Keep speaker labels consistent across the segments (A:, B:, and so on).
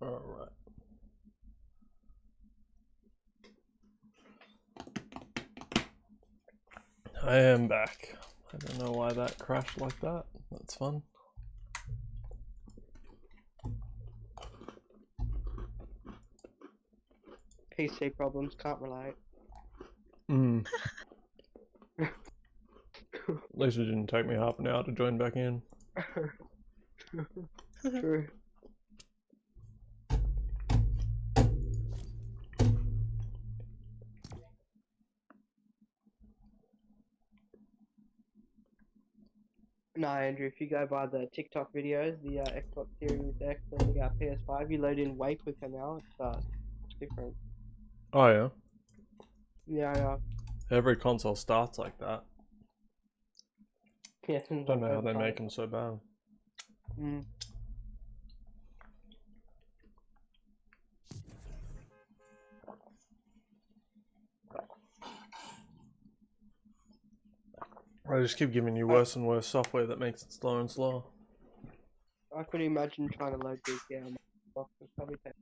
A: Alright. I am back. I don't know why that crashed like that. That's fun.
B: PC problems, can't relate.
A: At least it didn't take me half an hour to join back in.
B: True. No, Andrew, if you go by the TikTok videos, the Xbox Series X and the PS5, you load in way quicker now. It's different.
A: Oh yeah.
B: Yeah.
A: Every console starts like that.
B: Yeah.
A: Don't know how they make them so bad. They just keep giving you worse and worse software that makes it slower and slower.
B: I could imagine trying to load GTA on my box. It's probably take.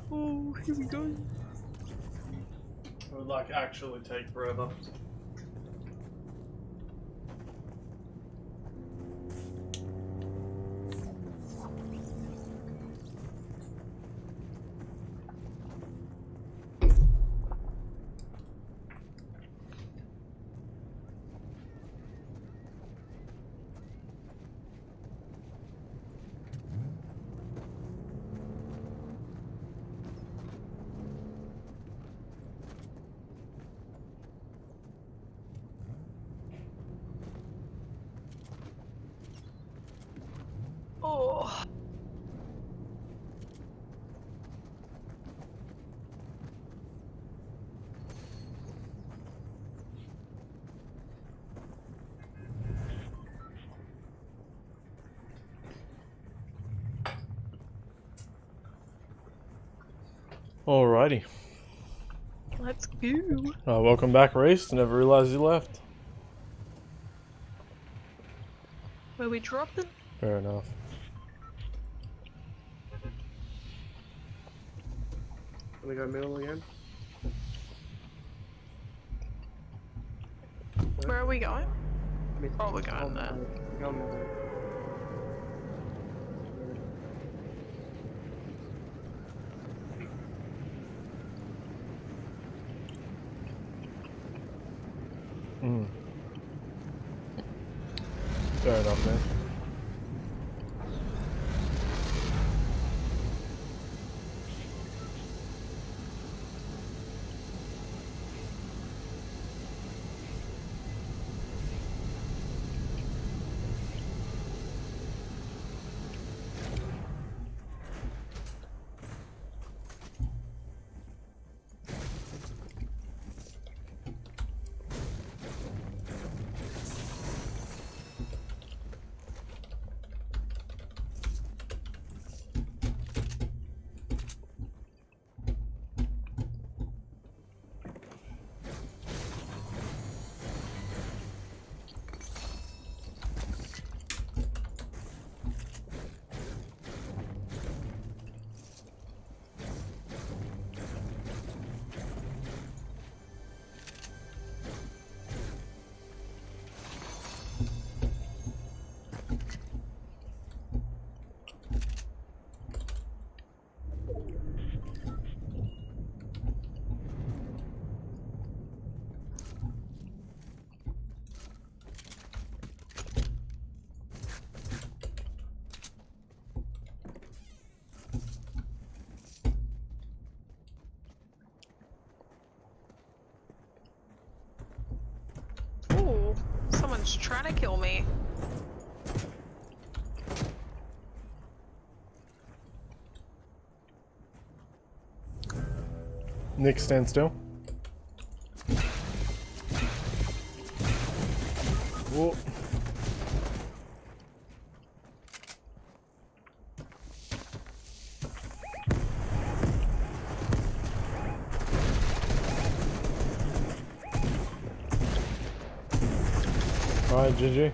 C: Oh, here we go.
A: It would like actually take forever.
C: Oh.
A: Alrighty.
C: Let's go.
A: Welcome back, Reese. Never realized you left.
C: Where we dropping?
A: Fair enough.
B: Can we go middle again?
C: Where are we going? Oh, we're going there.
B: Go middle.
A: Fair enough, man.
C: Ooh, someone's trying to kill me.
A: Nick, stand still. Whoa. Alright, GG.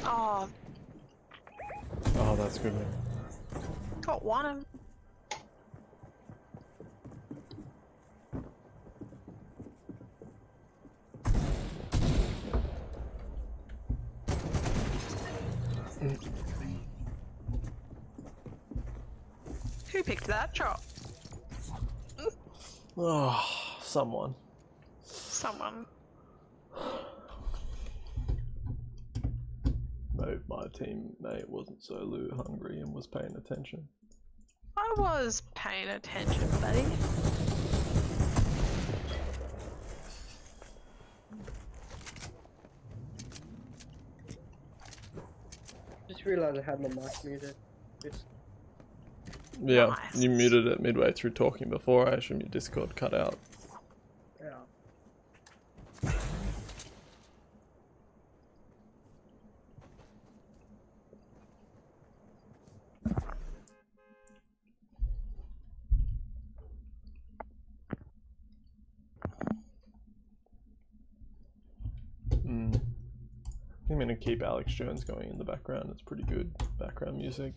C: Oh,
A: Oh, that's good, man.
C: got one. Who picked that drop?
A: Oh, someone.
C: Someone.
A: Maybe my teammate wasn't so loot hungry and was paying attention.
C: I was paying attention, buddy.
B: Just realised I had my mic muted. Just
A: Yeah,
C: Nice.
A: you muted it midway through talking before. I assume your Discord cut out.
B: yeah.
A: I'm gonna keep Alex Jones going in the background. It's pretty good background music.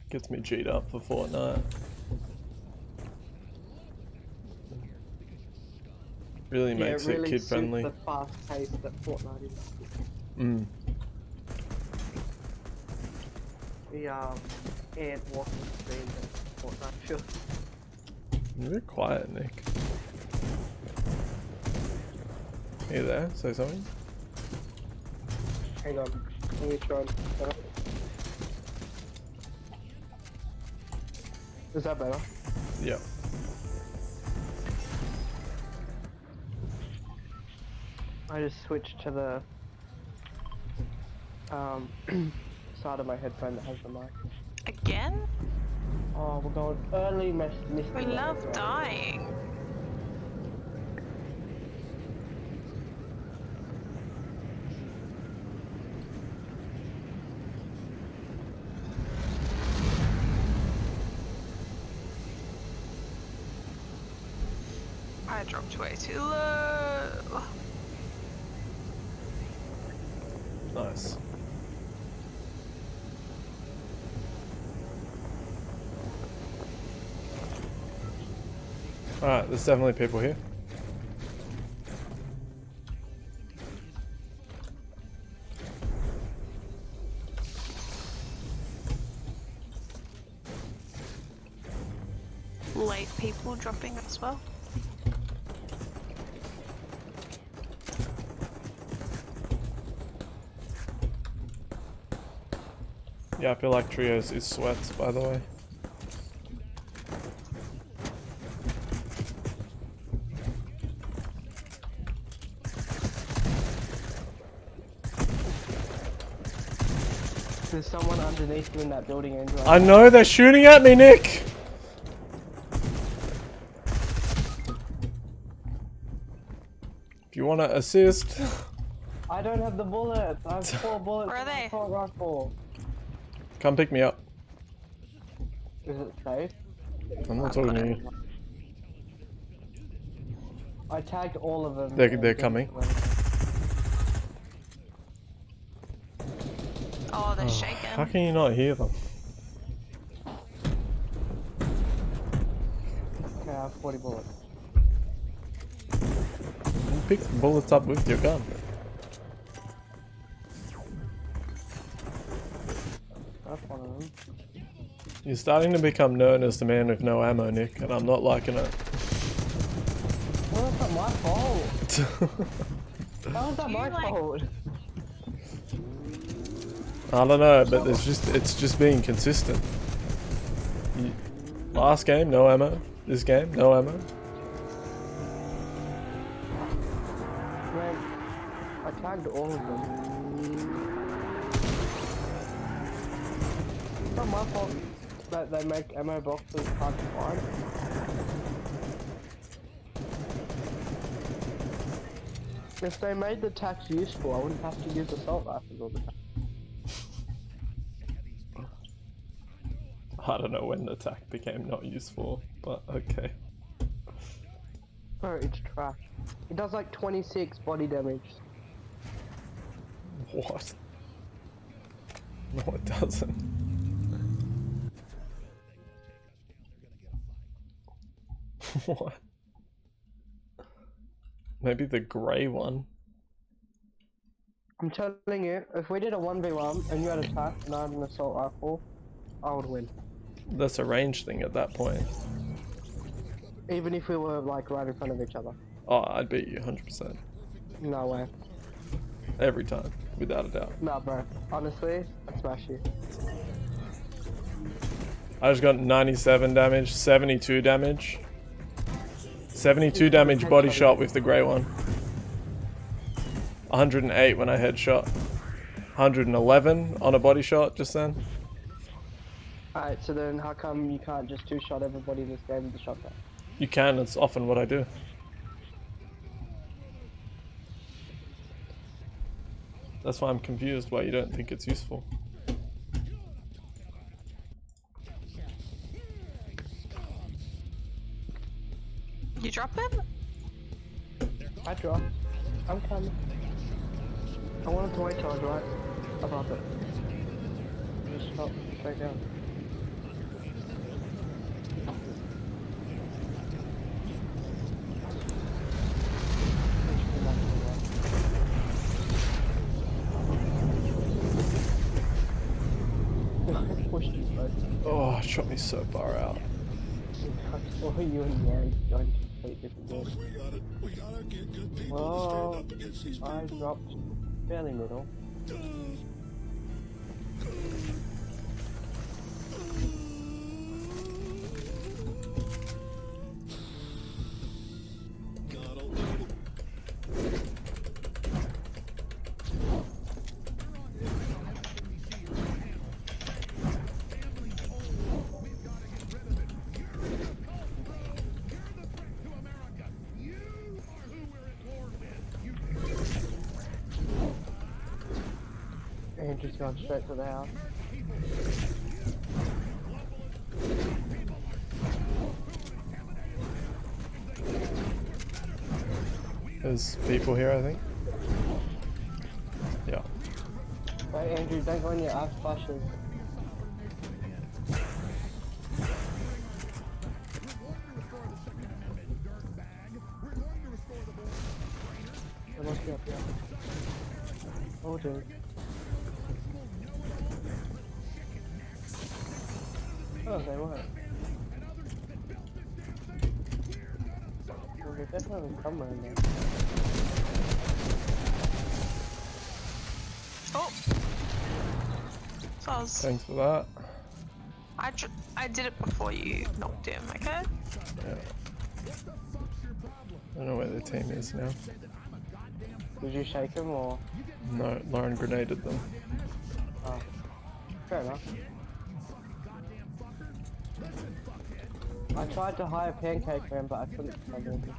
A: Gets me G'd up for Fortnite. Really makes
B: really
A: it kid
B: suits
A: friendly.
B: the fast pace that Fortnite is.
A: Mm.
B: The ant walking speed that Fortnite feels.
A: You're a bit quiet, Nick. Are you there? Say something?
B: Hang on, let me try and. Is that better?
A: Yeah.
B: I just switched to the side of my headphone that has the mic.
C: Again?
B: Oh, we're going early missed.
C: We love dying. I dropped way too low.
A: Nice. Alright, there's definitely people here.
C: Late people dropping as well.
A: Yeah, I feel like Trios is sweats, by the way.
B: There's someone underneath you in that building, Andrew.
A: I know they're shooting at me, Nick! If you want to assist.
B: I don't have the bullets. I have 4 bullets.
C: Where are they?
B: I can't rifle.
A: Come pick me up.
B: Is it safe?
A: I'm not talking to you.
B: I tagged all of them.
A: They're coming.
C: Oh, they're
A: How
C: shaking.
A: can you not hear them?
B: Okay, I have 40 bullets.
A: You pick the bullets up with your gun.
B: That's one of them.
A: You're starting to become known as the man with no ammo, Nick, and I'm not liking it.
B: Well, that's not my fault. How is that
C: You
B: my
C: like-
B: fault?
A: I don't know, but it's just being consistent. Last game, no ammo. This game, no ammo.
B: Man, I tagged all of them. It's not my fault that they make ammo boxes hard to find. If they made the tax useful, I wouldn't have to use assault rifles all the time.
A: I don't know when the attack became not useful, but okay.
B: Bro, it's trash. It does like 26 body damage.
A: What? No, it doesn't. What? Maybe the grey one.
B: I'm telling you, if we did a 1v1 and you had attack and I had an assault rifle, I would win.
A: That's a range thing at that point.
B: Even if we were like right in front of each other.
A: Oh, I'd beat you 100%.
B: No way.
A: Every time, without a doubt.
B: Nah, bro. Honestly, I'd smash you.
A: I just got 97 damage, 72 damage. 72 damage body shot with the grey one. 108 when I headshot. 111 on a body shot just then.
B: Alright, so then how come you can't just two-shot everybody in this game with the shotgun?
A: You can, it's often what I do. That's why I'm confused why you don't think it's useful.
C: You dropping?
B: I dropped. I'm coming. I wanted to wait till I was right above it. Just shot straight down. I pushed you both.
A: Oh, it shot me so far out.
B: I saw you and Mary going to complete different games. Well, I dropped fairly middle. And just going straight to the house.
A: There's people here, I think. Yeah.
B: Wait, Andrew, don't go in your ass flashes. They must be up here. Oh, dude. Oh, they were. Well, there's definitely somewhere in there.
C: Oh. So
A: Thanks for that.
C: I did it before you knocked him, okay?
A: Yeah. I don't know where the team is now.
B: Did you shake him or?
A: No, Lauren grenaded them.
B: Oh. Fair enough. I tried to hire Pancake Man, but I couldn't find anything.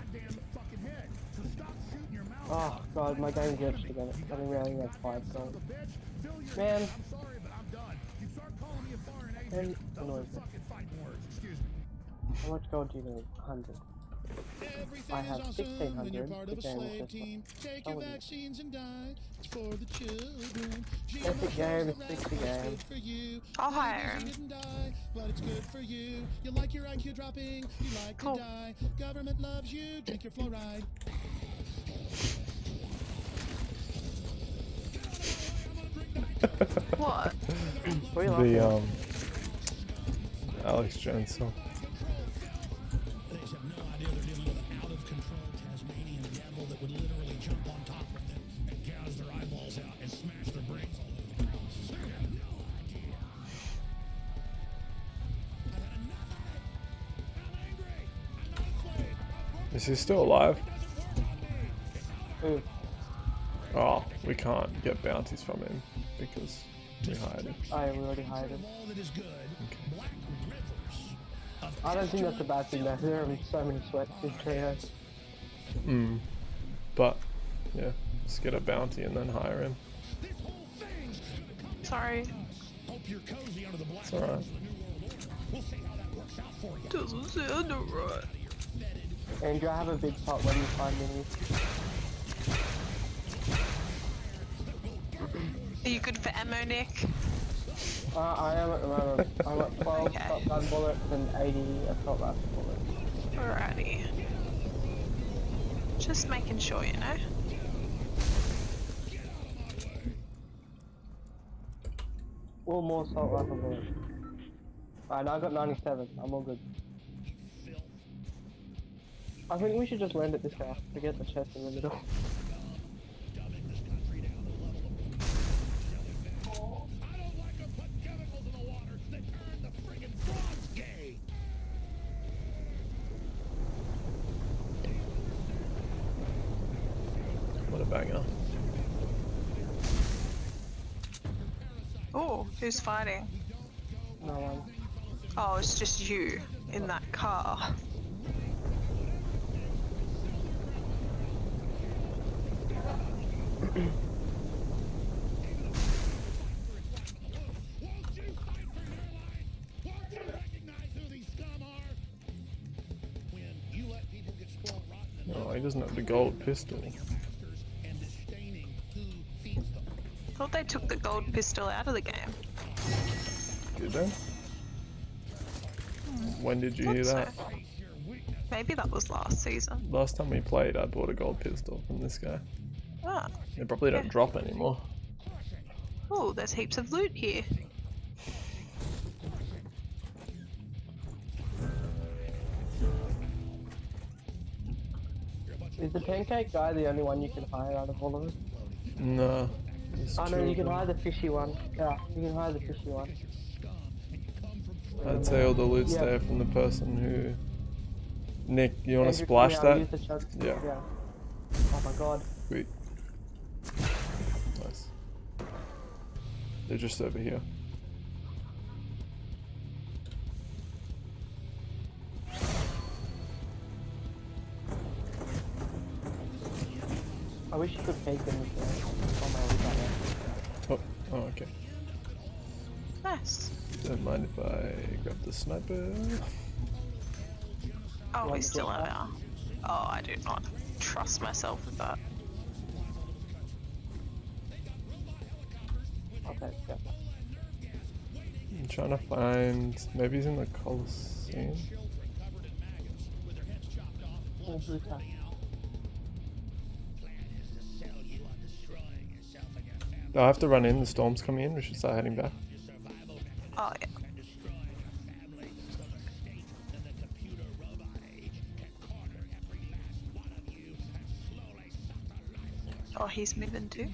B: Oh god, my game glitched again. It's only really like 5 gold. Man. Man annoys me. How much gold do you need? 100. I have 1600. The game is just like, epic game, it's 60 game.
C: I'll hire him. Cool.
D: Government loves you, drink your fluoride.
C: What?
B: What are you laughing
A: The
B: at?
A: Alex Jones song.
D: They have no idea they're dealing with an out-of-control Tasmanian devil that would literally jump on top of them and gouge their eyeballs out and smash their brains all over the ground. They have no idea. I've had enough of it. I'm angry. I'm not a slave.
A: Is he still alive?
B: Ooh.
A: Oh, we can't get bounties from him because we hired him.
B: I already hired him.
D: All that is good. Black rivers of
B: I don't think that's a bad thing though. There are so many sweats in trios.
A: But, yeah, let's get a bounty and then hire him.
D: this whole thing.
C: Sorry.
D: Hope you're cozy under the black
A: It's alright.
D: rivers of the New World Order. We'll see how that works out for you.
C: Doesn't sound right.
B: Andrew, I have a big pot when you find minis.
C: Are you good for ammo, Nick?
B: I am at the moment. I'm at 12
C: Okay.
B: shotgun bullets and 80 assault rifle bullets.
C: Alrighty. Just making sure, you know.
B: Or more assault rifle bullets. Alright, now I got 97. I'm all good. I think we should just land at this house. Forget the chest in the middle.
D: I don't like them putting chemicals in the water. They turn the friggin' frogs gay.
A: What a banger.
C: Oh, who's fighting?
B: No one.
C: Oh, it's just you in that car.
D: Won't you fight for your life? Won't you recognize who these scum are? When you let people get spoiled rotten and
A: Oh, he doesn't have the gold pistol.
D: masters and disdaining who feeds them.
C: Thought they took the gold pistol out of the game.
A: Did they? When did you hear
C: Thought
A: that?
C: so. Maybe that was last season.
A: Last time we played, I bought a gold pistol from this guy.
C: Ah.
A: They probably don't
C: Yeah.
A: drop anymore.
C: Oh, there's heaps of loot here.
B: Is the pancake guy the only one you can hire out of all of us?
A: No. there's
B: Oh
A: two
B: no, you
A: of
B: can
A: them.
B: hire the fishy one. Yeah, you can hire the fishy one.
A: I'd say all the loot's
B: Yeah.
A: there from the person who... Nick, you want to
B: Andrew,
A: splash
B: come here, I'll
A: that?
B: use the chug-
A: Yeah.
B: Oh my god.
A: Sweet. Nice. They're just over here.
B: I wish you could take them with the... Oh my god.
A: Oh, okay.
C: Nice.
A: Don't mind if I grab the sniper.
C: Oh, we
B: Want
C: still
B: to
C: have
B: get
C: our... Oh, I do not trust myself with that.
B: Okay, yeah.
A: I'm trying to find... Maybe he's in the Colosseum?
B: Oh, blue tag.
A: I have to run in, the storm's coming in, we should start heading back.
C: Oh, yeah. Oh, he's moving too.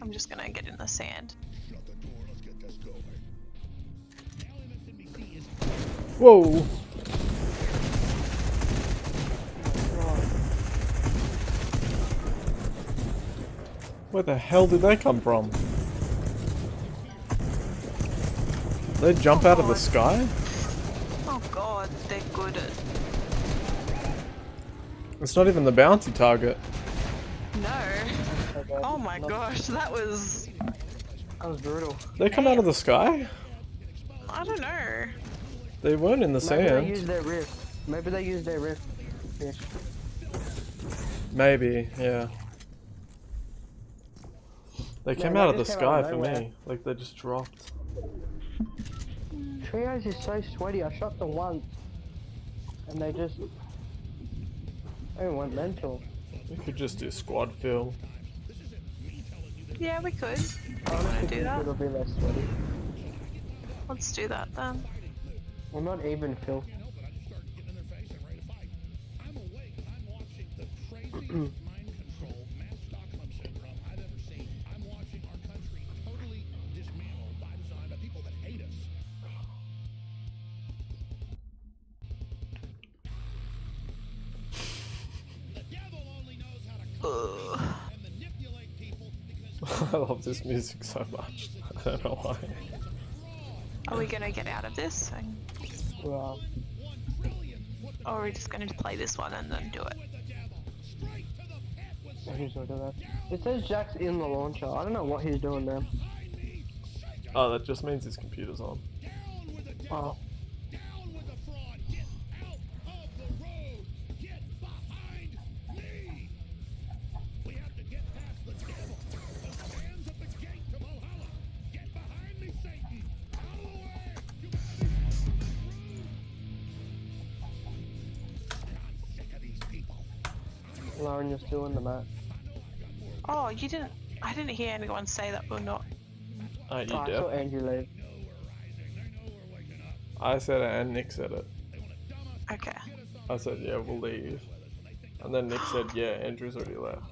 C: I'm just gonna get in the sand.
A: Whoa! Where the hell did they come from? They jump out of the sky?
C: Oh god, they're good at...
A: It's not even the bounty target.
C: No.
B: Okay.
C: Oh my gosh, that was...
B: That was brutal.
A: They come out of the sky?
C: I don't know.
A: They weren't in the
B: Maybe they
A: sand.
B: used their rift. Maybe they used their rift. Fish.
A: Maybe, yeah. They
B: No,
A: came
B: they
A: out of the
B: just came out
A: sky
B: of
A: for
B: nowhere.
A: me. Like they just dropped.
B: Trios is so sweaty. I shot them once, and they just... They went mental.
A: We could just do squad fill.
C: Yeah, we could.
B: I
C: wanna
B: honestly
C: do
B: think
C: that?
B: it'll be less sweaty.
C: Let's do that then.
B: Well, not even Phil.
D: I'm awake and I'm watching the craziest mind control, mass Stockholm syndrome I've ever seen. I'm watching our country totally dismantled by design by people that hate us. The devil only knows how to
C: Ugh.
D: and manipulate people because
A: I love this music so much. I don't know why.
C: Are we gonna get out of this?
B: Well,
C: Or are we just gonna play this one and then do it?
B: who's gonna do that? It says Jack's in the launcher. I don't know what he's doing there.
A: Oh, that just means his computer's on.
B: Oh,
D: down with the fraud, get out of the road.
B: Lauren, you're still in the match.
C: Oh, you didn't. I didn't hear anyone say that we're not.
A: You
B: Oh, I saw
A: did.
B: Andrew leave.
A: I said it and Nick said it.
C: Okay.
A: I said, yeah, we'll leave. And then Nick said, yeah, Andrew's already left.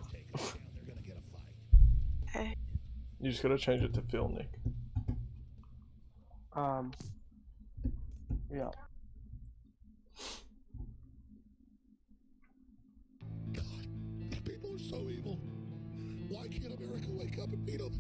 C: Okay.
A: You just gotta change it to Phil, Nick.
B: Yeah.
D: God, these people are so evil. Why can't America wake up and beat them?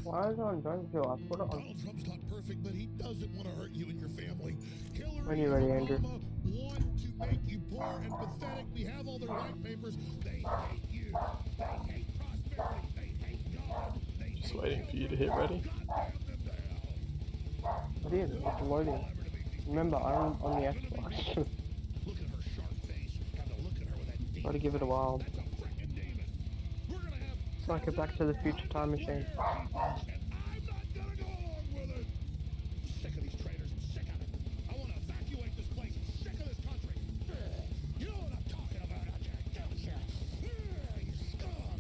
B: Why is it on Drone Phil? I put it on.
D: Donald Trump's not perfect, but he doesn't want to hurt you and your family. Hillary
B: When you ready,
D: and
B: Andrew?
D: Obama want to make you poor and pathetic. We have all their white papers. They hate you. They hate prosperity. They hate God. They
A: Just waiting for you to hit ready.
B: It is. It's loading. Remember, I'm on the Xbox.
D: look at her sharp face. Got to look at her with that demon.
B: Gotta give it a while.
D: That's a freaking demon. We're gonna have.
B: It's like a Back to the Future time machine.
D: And I'm not gonna go along with it. I'm sick of these traitors. I'm sick of it. I want to evacuate this place. I'm sick of this country. You know what I'm talking about out there, don't you? You scum.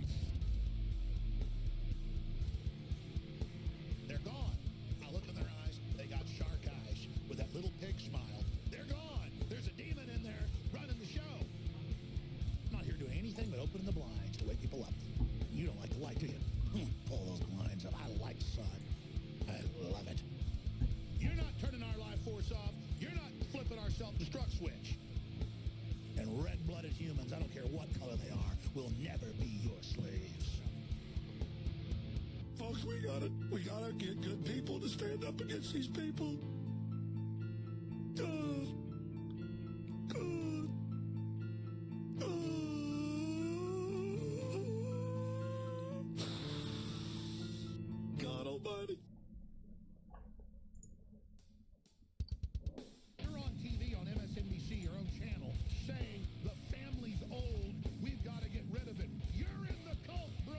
D: They're gone. I look in their eyes. They got shark eyes with that little pig smile. They're gone. There's a demon in there running the show. I'm not here doing anything but opening the blinds to wake people up. You don't like the light, do you? Pull those blinds up. I like sun. I love it. You're not turning our life force off. You're not flipping our self-destruct switch. And red-blooded humans, I don't care what color they are, will never be your slaves. Folks, we gotta get good people to stand up against these people. God Almighty. You're on TV on MSNBC, your own channel, saying the family's old. We've got to get rid of it. You're in the cult, bro.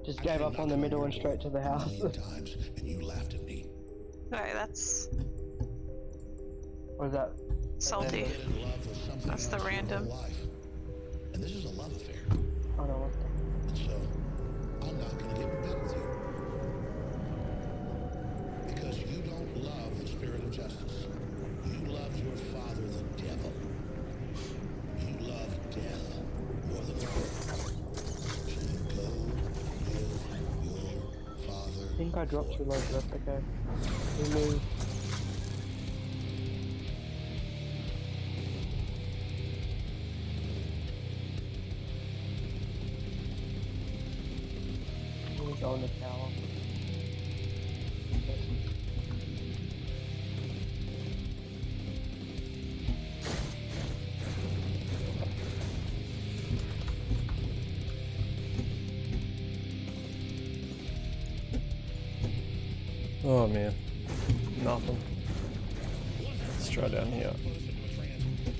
B: Just gave up on the middle and straight to the house.
D: Times, and you laughed at me.
C: No, that's
B: What is that?
C: salty.
D: In love with something
C: That's the
D: else your
C: random.
D: whole life. And this is a love affair.
B: I don't want that.
D: And so, I'm not going to get in bed with you. Because you don't love the spirit of justice. You love your father, the devil. You love death more than life. So you go with your father.
B: I think I dropped too low, but that's okay. We move. We go in the tower.
A: Oh man. Nothing. Let's try down here.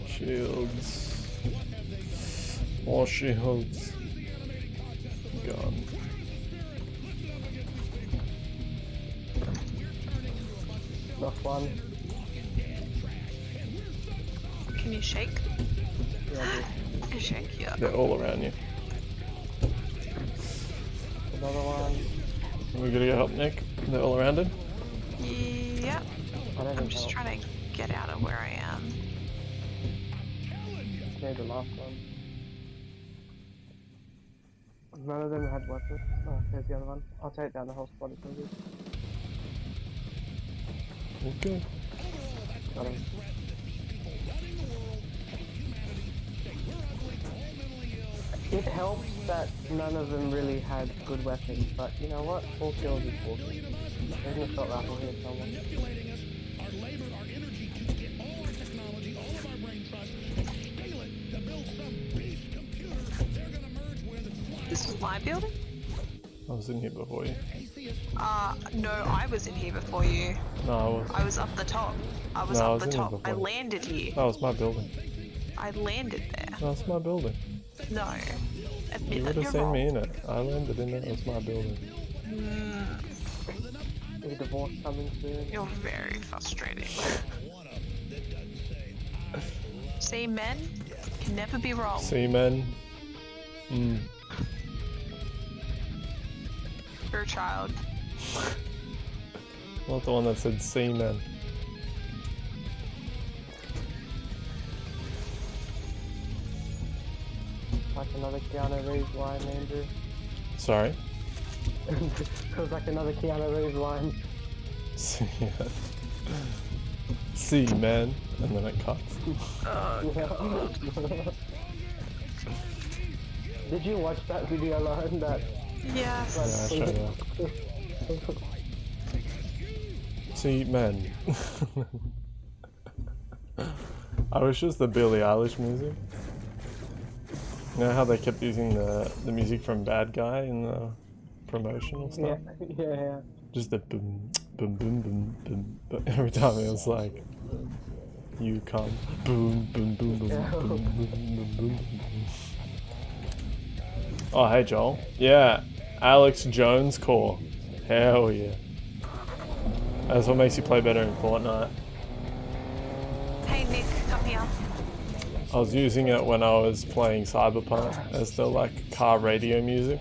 A: Shields. More shields. Gun.
B: Knock one.
C: Can you shake?
B: Yeah, I did.
C: Shake, yeah.
A: They're all around you.
B: Another one.
A: We gotta go help Nick. They're all around him.
C: Yeah.
B: I don't
C: I'm
B: need
C: just
B: help.
C: trying to get out of where I am.
B: Need the last one. None of them had weapons. Oh, there's the other one. I'll take down the whole squad if needed.
A: Okay.
B: Got him. It helps that none of them really had good weapons, but you know what? 4 kills is 4 kills. There's an assault rifle here somewhere.
D: Manipulating us, our labor, our energy to get all our technology, all of our brain trust, and scale it to build some beast computer they're gonna merge with and fly.
C: This is my building?
A: I was in here before you.
C: No, I was in here before you.
A: No,
C: I was up the top. I was
A: No, I
C: up
A: was
C: the
A: in here
C: top. I
A: before.
C: landed here.
A: that was my building.
C: I landed there.
A: No, it's my building.
C: No.
A: You
C: Admit
A: would
C: that
A: have
C: you're
A: seen
C: wrong.
A: me in it. I landed in it. It was my building.
B: Is divorce coming soon?
C: You're very frustrating.
D: One of them that doesn't say, I love
C: See, men can never be wrong.
A: Seamen.
C: You're a child.
A: Not the one that said seamen.
B: Like another Keanu Reeves line, Andrew.
A: Sorry.
B: Feels like another Keanu Reeves line.
A: Seamen. And then it cuts.
B: Did you watch that video line? That
C: Yes.
A: Yeah, I'll show you. Seamen. I wish it was the Billie Eilish music. You know how they kept using the music from Bad Guy in the promotional
B: yeah,
A: stuff?
B: yeah.
A: Just the boom, boom, boom, boom, boom. But every time it was like, you come, boom, boom, boom, boom, boom, boom, boom, boom, boom. Oh, hey Joel. Yeah, Alex Jones core. Hell yeah. That's what makes you play better in Fortnite.
C: Hey Nick, come here.
A: I was using it when I was playing Cyberpunk as the like car radio music.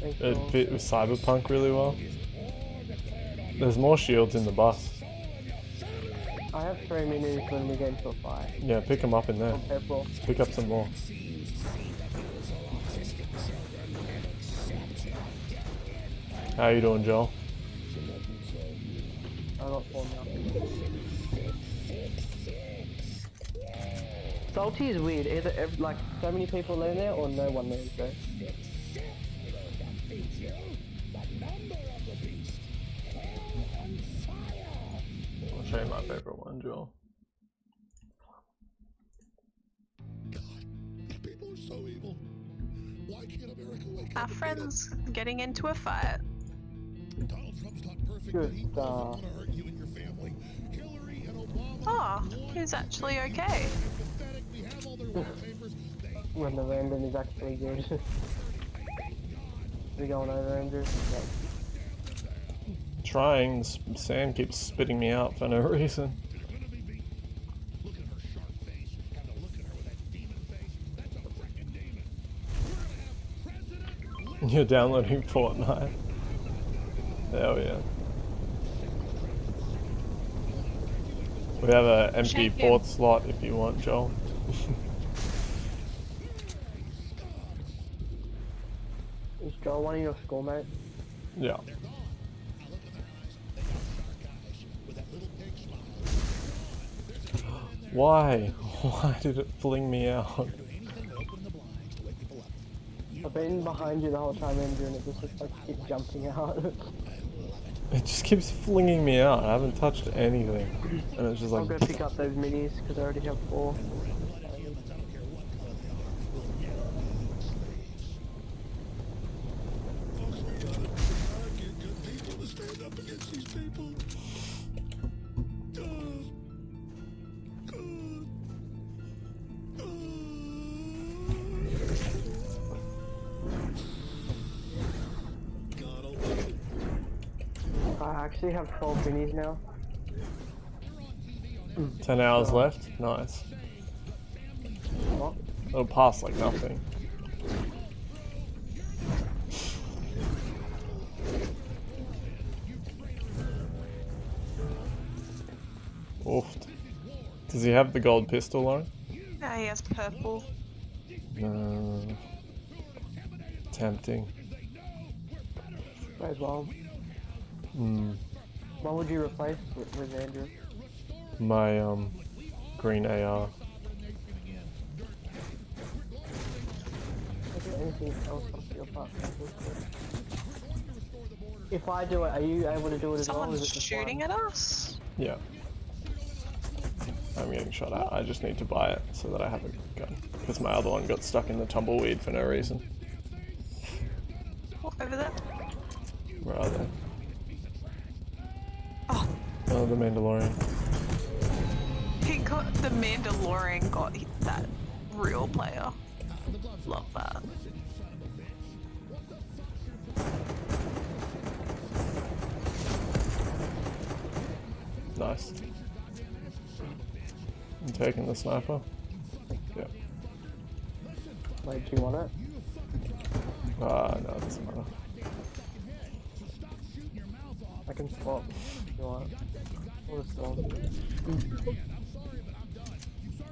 A: It fit with Cyberpunk really well. There's more shields in the bus.
B: I have 3 minis when we get into a fight.
A: Yeah, pick them up in there.
B: Purple.
A: Pick up some more. How you doing, Joel?
B: I got 4 now. Salty is weird. Either like so many people live there or no one lives there.
A: I'll show you my favorite one, Joel.
D: People are so evil. Why can't America wake
C: Our
D: up?
C: friends getting into a fight.
D: Donald Trump's not perfect,
B: Good
D: but he doesn't
B: stuff.
D: want to hurt you and your family. Hillary and Obama.
C: Oh, he's actually okay.
D: Pathetic. We have all their wallpapers.
B: When the random is actually good. We going over, Andrew? No.
A: Trying. The sand keeps spitting me out for no reason.
D: Look at her sharp face. Kind of look at her with that demon face. That's a freaking demon. We're gonna have President.
A: You're downloading Fortnite. Hell yeah. We have a empty
C: Shame.
A: fourth slot if you want, Joel.
B: Is Joel one of your schoolmates?
A: Yeah. Why? Why did it fling me out?
B: I've been behind you the whole time, Andrew, and it just looks like you keep jumping out.
A: It just keeps flinging me out. I haven't touched anything. And it's just
B: I'll
A: like...
B: go pick up those minis because I already have 4. I actually have 12 minis now.
A: 10 hours left? Nice.
B: What?
A: It'll pass like nothing. Oofed. Does he have the gold pistol on?
C: Now he has purple.
A: Tempting.
B: May as well. What would you replace with Andrew?
A: My green AR.
B: Is there anything else off your part? If I do it, are you able to do it as well?
C: Someone's shooting at us.
A: Yeah. I'm getting shot at. I just need to buy it so that I have a gun. Because my other one got stuck in the tumbleweed for no reason.
C: Oh, over there.
A: Where are they?
C: Oh,
A: Oh, the Mandalorian.
C: he got the Mandalorian. Got that real player. Love that.
A: Nice. taking the sniper. Yeah.
B: Wait, do you want it?
A: No, it doesn't matter.
B: I can swap if you want. Or the storm.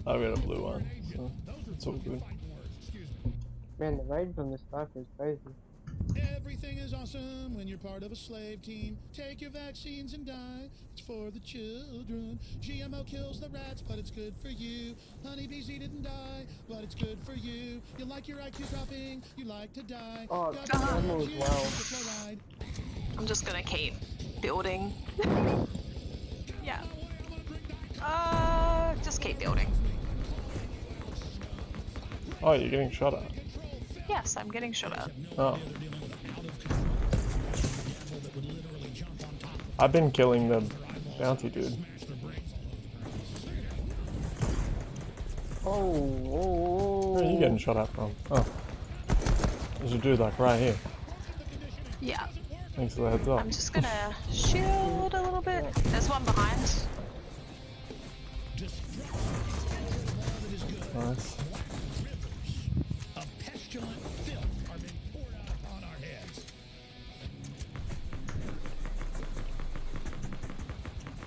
A: I've got a blue one, so it's all good.
B: Man, the range on this sniper is crazy.
D: Everything is awesome when you're part of a slave team. Take your vaccines and die. It's for the children. GMO kills the rats, but it's good for you. Honeybees eat it and die, but it's good for you. You like your IQ dropping, you like to die.
B: Oh,
D: God
B: the ammo
D: bless
B: as
D: you,
B: well.
D: it's a fluoride.
C: I'm just gonna keep building. Yeah. Just keep building.
A: Oh, you're getting shot at.
C: Yes, I'm getting shot at.
A: Oh. I've been killing the bounty dude. Where are you getting shot at from? Oh. There's a dude like right here.
C: Yeah.
A: Thanks for the heads up.
C: I'm just gonna shield a little bit. There's one behind.
A: Nice.
D: Of pestilent filth are being poured out upon our heads.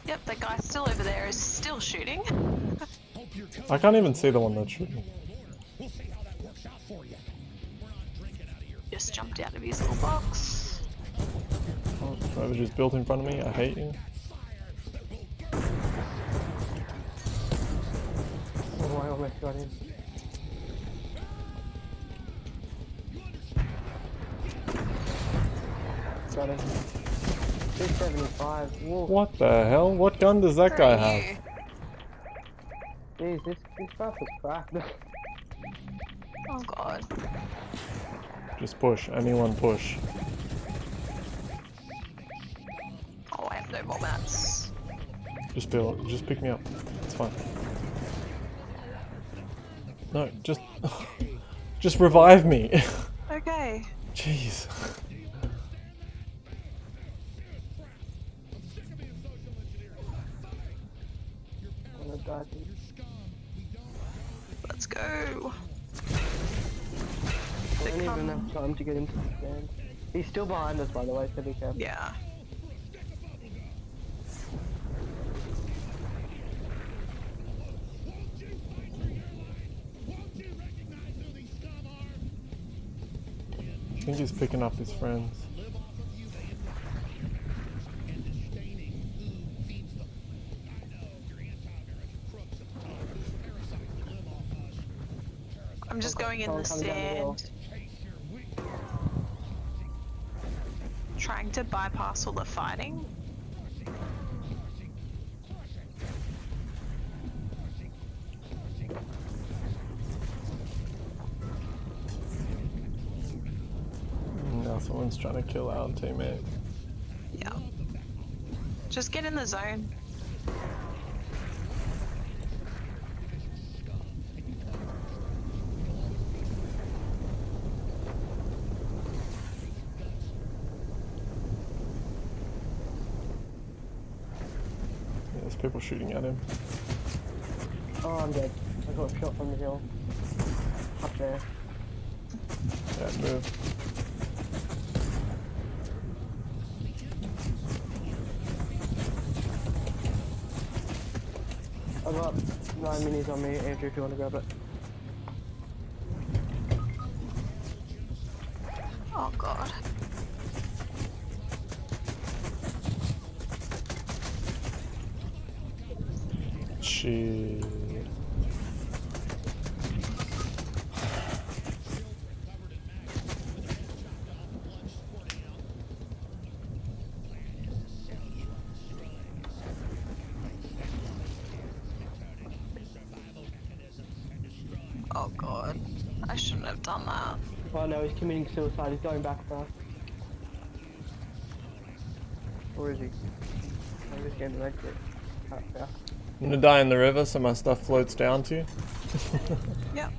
C: Yep, the guy still over there is still shooting.
D: Hope you're
A: I can't even see the one that's shooting.
D: We'll see how that works out for you. We're not drinking out of your
C: Just jumped out of his little box.
A: Whoever just built in front of me, I hate you.
B: Oh, I almost got him. Got him. 275. Whoa.
A: What the hell? What gun does that guy
C: Where are
A: have?
C: you?
B: Jeez, this stuff is cracked.
C: Oh god.
A: Just push. Anyone push.
C: Oh, I have no more mats.
A: Just build. Just pick me up. It's fine. No, just... just revive me.
C: Okay.
A: Jeez.
B: I'm gonna die, dude.
C: Let's go.
B: I don't even have time to get into the stand. He's still behind us, by the way, so be careful.
C: Yeah.
A: I think he's picking up his friends.
C: I'm just going in the
B: Someone coming down the hill.
C: sand. Trying to bypass all the fighting.
A: Now someone's trying to kill our teammate.
C: Yeah. Just get in the zone.
A: Yeah, there's people shooting at him.
B: Oh, I'm dead. I got shot from the hill. Up there.
A: Yeah, move.
B: I got 9 minis on me, Andrew, if you want to grab it.
C: Oh god.
A: Shit.
C: Oh god. I shouldn't have done that.
B: Oh no, he's committing suicide. He's going back fast. Where is he? I'm just getting the red kit. Yeah.
A: I'm gonna die in the river so my stuff floats down to you.
C: Yep.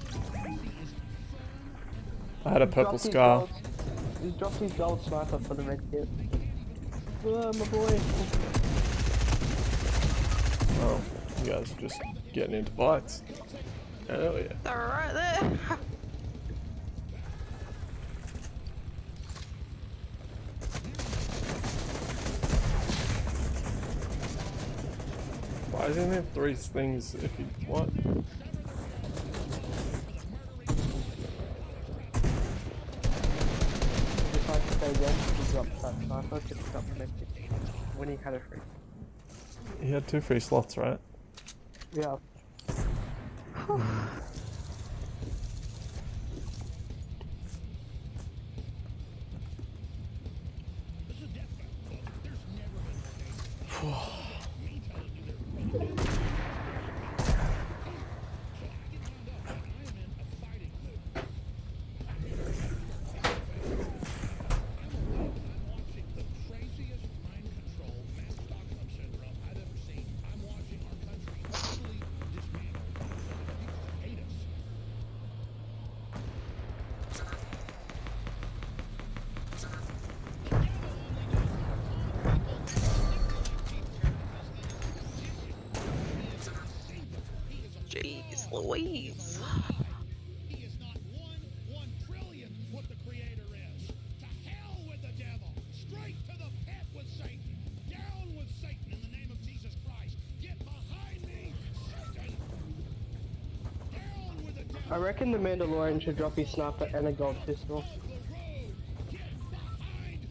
A: I had a purple scar.
B: He dropped his gold sniper for the red kit. Oh, my boy.
A: Oh, you guys just Getting into bites. Hell yeah.
C: They're right there.
A: Why isn't there 3 things if you what?
B: If I could say yes, he dropped that sniper to pick up domestic when he had a free.
A: He had 2 free slots, right?
B: Yeah.
C: Jeez Louise.
D: He is not 1/1,000,000,000th what the Creator is. To hell with the devil. Straight to the pit with Satan. Down with Satan in the name of Jesus Christ. Get behind me, Satan. Down with the devil.
B: I reckon the Mandalorian should drop his sniper and a gold pistol.
D: Off the road. Get behind me.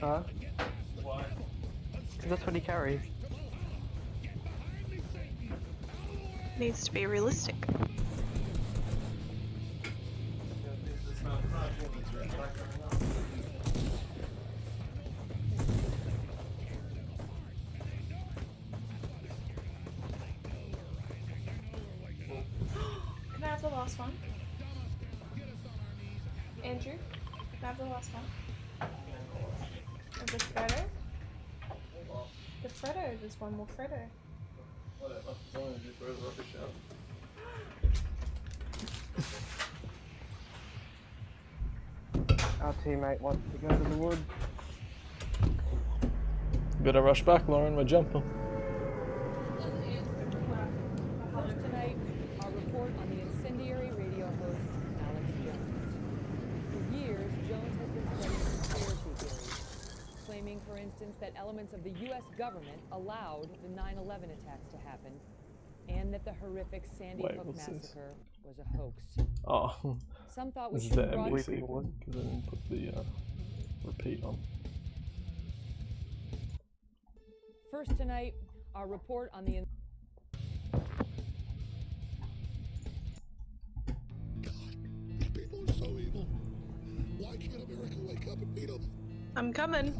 B: Huh?
A: Why?
B: Because that's what he carries.
D: Get behind me, Satan. Out of the way.
C: Needs to be realistic.
E: Can I have the last one? Andrew, can I have the last one? Of the Freddo? The Freddo, there's one more Freddo.
A: Whatever, as long as you throw the rubbish out.
B: Our teammate wants to go to the woods.
A: Better rush back, Lauren, we're jumping.
F: First tonight, our report on the incendiary radio host, Alex Jones. For years, Jones has been spreading conspiracy theories, claiming, for instance, that elements of the U.S. government allowed the 9/11 attacks to happen, and that the horrific Sandy
A: Wait,
F: Hook
A: what's this?
F: massacre was a hoax.
A: Oh,
F: Some thought we
A: this is
F: should
A: the
F: broaden
A: NBC one, because I didn't put the repeat on.
F: First tonight, our report on the
D: People are so evil. Why can't America wake up and beat them?
C: I'm coming.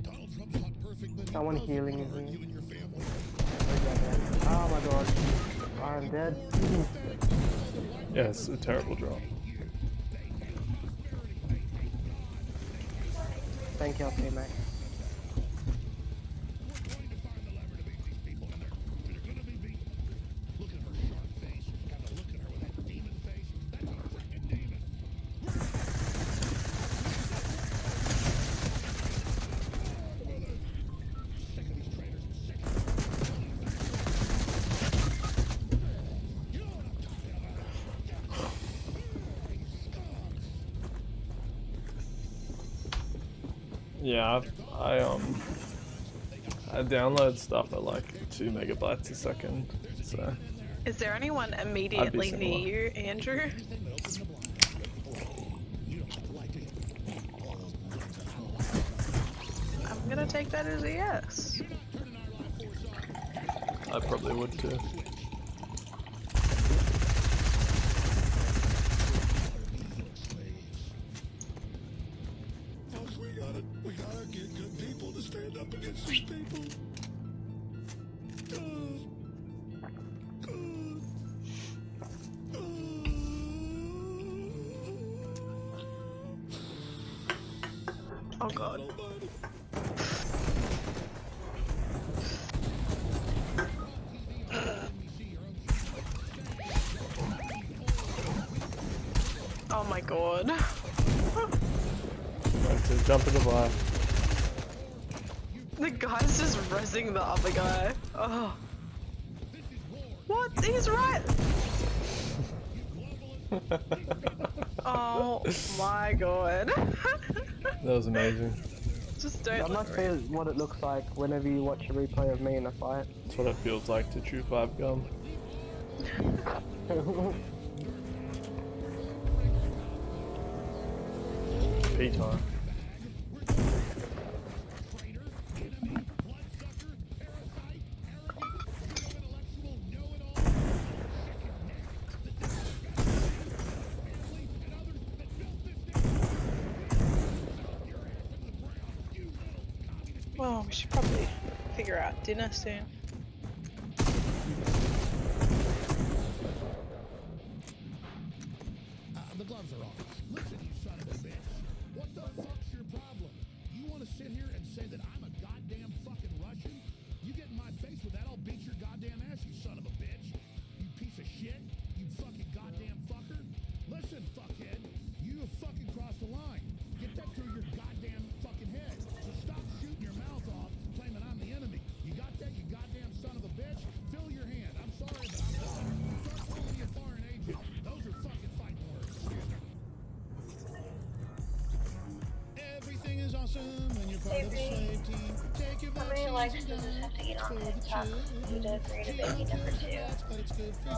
D: Donald Trump's not perfect, but he
B: Someone
D: does
B: healing
D: hurt
B: isn't
D: you
B: it?
D: and your family.
B: Oh my god. I'm dead.
A: Yeah, it's a terrible drop.
B: Thank you, teammate.
D: We're going to find the lever to beat these people, and they're going to be beaten. Look at her sharp face. You gotta look at her with that demon face. That's a freaking demon. Sick of these traitors. Sick of them. You know what I'm talking about.
A: Yeah, I download stuff at like 2 megabytes a second, so
C: Is there anyone immediately
A: similar.
C: near you, Andrew? I'm gonna take that as a yes.
A: I probably would too.
D: Folks, we gotta get good people to stand up against these people.
C: Oh god. Oh my god.
A: Right, so jump in the fire.
C: The guy's just rezzing the other guy. Oh. What? He's right! Oh my god.
A: That was amazing.
C: Just
B: That
C: don't
B: must
C: look
B: be
C: around.
B: what it looks like whenever you watch a replay of me in a fight.
A: That's what it feels like to chew 5 gum. Pee time.
C: Well, we should probably figure out dinner soon.
D: The gloves are off. Listen, you son of a bitch. What the fuck's your problem? You want to sit here and say that I'm a goddamn fucking Russian? You get in my face with that, I'll beat your goddamn ass, you son of a bitch. You piece of shit. You fucking goddamn fucker. Listen, fuckhead. You have fucking crossed the line. Get that through your goddamn fucking head. So stop shooting your mouth off claiming I'm the enemy. You got that, you goddamn son of a bitch? Fill your hand. I'm sorry, but I'm done. Start calling me a foreign agent. Those are fucking fighting words. Everything is awesome when you're part of the slave team. Take your
E: How many likes does this have to get on TikTok for you to create a baby number 2?
D: but it's good for you.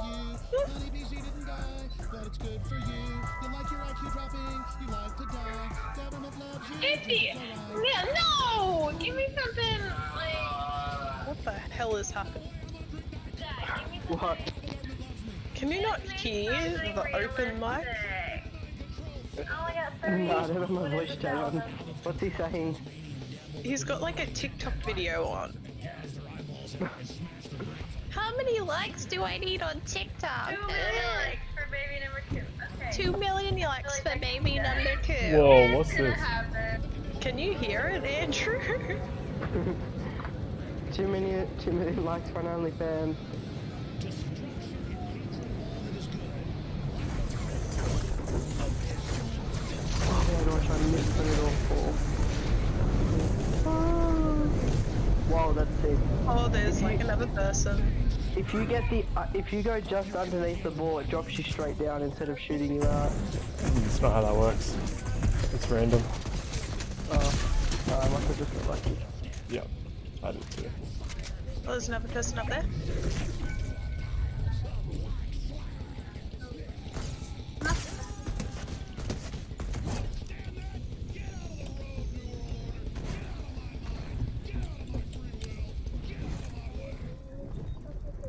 D: Honey Bee, she didn't die, but it's good for you. You like your IQ dropping, you like to die. Government loves you.
E: 50! Yeah, no! Give me something like...
C: What the hell is happening?
E: Dad, give me
B: What?
C: Can you not hear the open mic?
E: I only got 30.
B: No, I don't have my voice chat on. What's he saying?
C: He's got like a TikTok video on.
E: How many likes do I need on TikTok? 2 million likes for baby number 2. Okay.
C: 2 million likes for baby number 2.
A: Whoa, what's
E: Gonna
A: this?
E: happen.
C: Can you hear it, Andrew?
B: Too many likes for an OnlyFans. Oh my gosh, I missed it all. Wow, that's sick.
C: Oh, there's like another person.
B: If you get the, if you go just underneath the ball, it drops you straight down instead of shooting you out.
A: It's not how that works. It's random.
B: I must have just got lucky.
A: Yeah, I did too.
C: Oh, there's another person up there.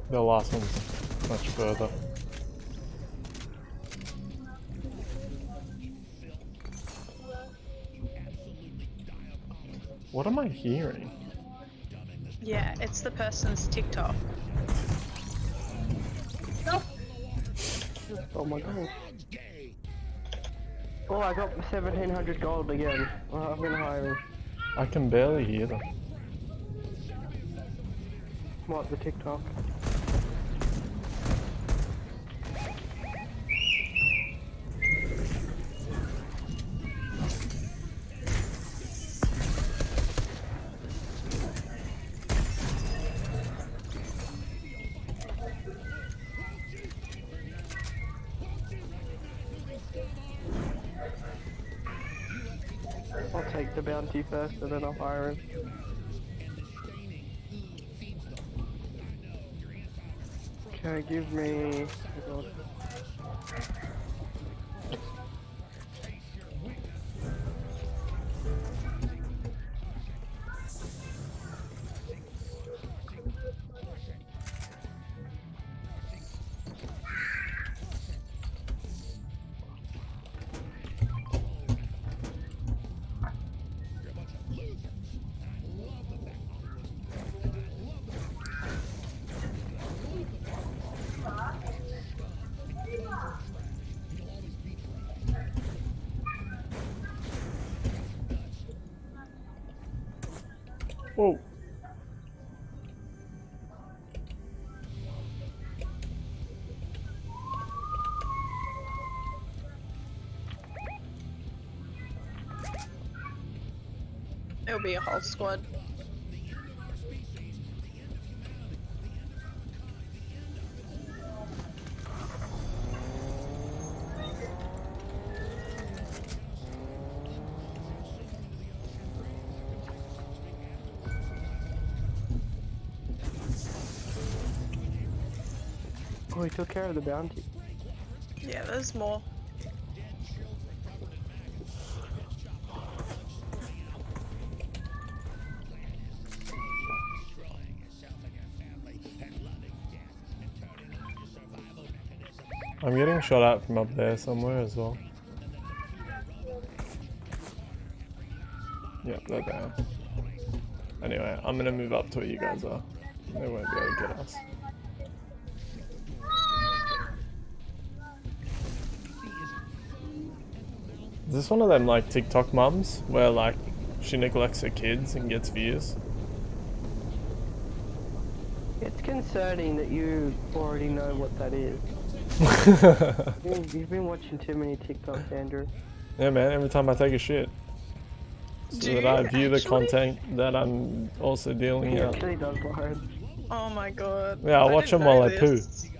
A: The last one's much further. What am I hearing?
C: Yeah, it's the person's TikTok.
B: Oh my god. Oh, I got 1700 gold again. Oh, I'm gonna hire him.
A: I can barely hear them.
B: What, the TikTok? I'll take the bounty first and then I'll hire him. Okay, give me... oh god.
A: Whoa.
C: It'll be a whole squad.
B: Oh, he took care of the bounty.
C: Yeah, there's more.
A: I'm getting shot at from up there somewhere as well. Yep, they're there. Anyway, I'm gonna move up to where you guys are. They won't be able to get us. Is this one of them like TikTok mums where like she neglects her kids and gets views?
B: It's concerning that you already know what that is. You've been watching too many TikToks, Andrew.
A: Yeah, man, every time I take a shit. So
C: Do
A: that I
C: you
A: view the
C: actually?
A: content that I'm also dealing
B: He
A: out.
B: actually does, Lauren.
C: Oh my god.
A: Yeah, I watch
C: didn't
A: them while
C: know
A: I poo.
C: this.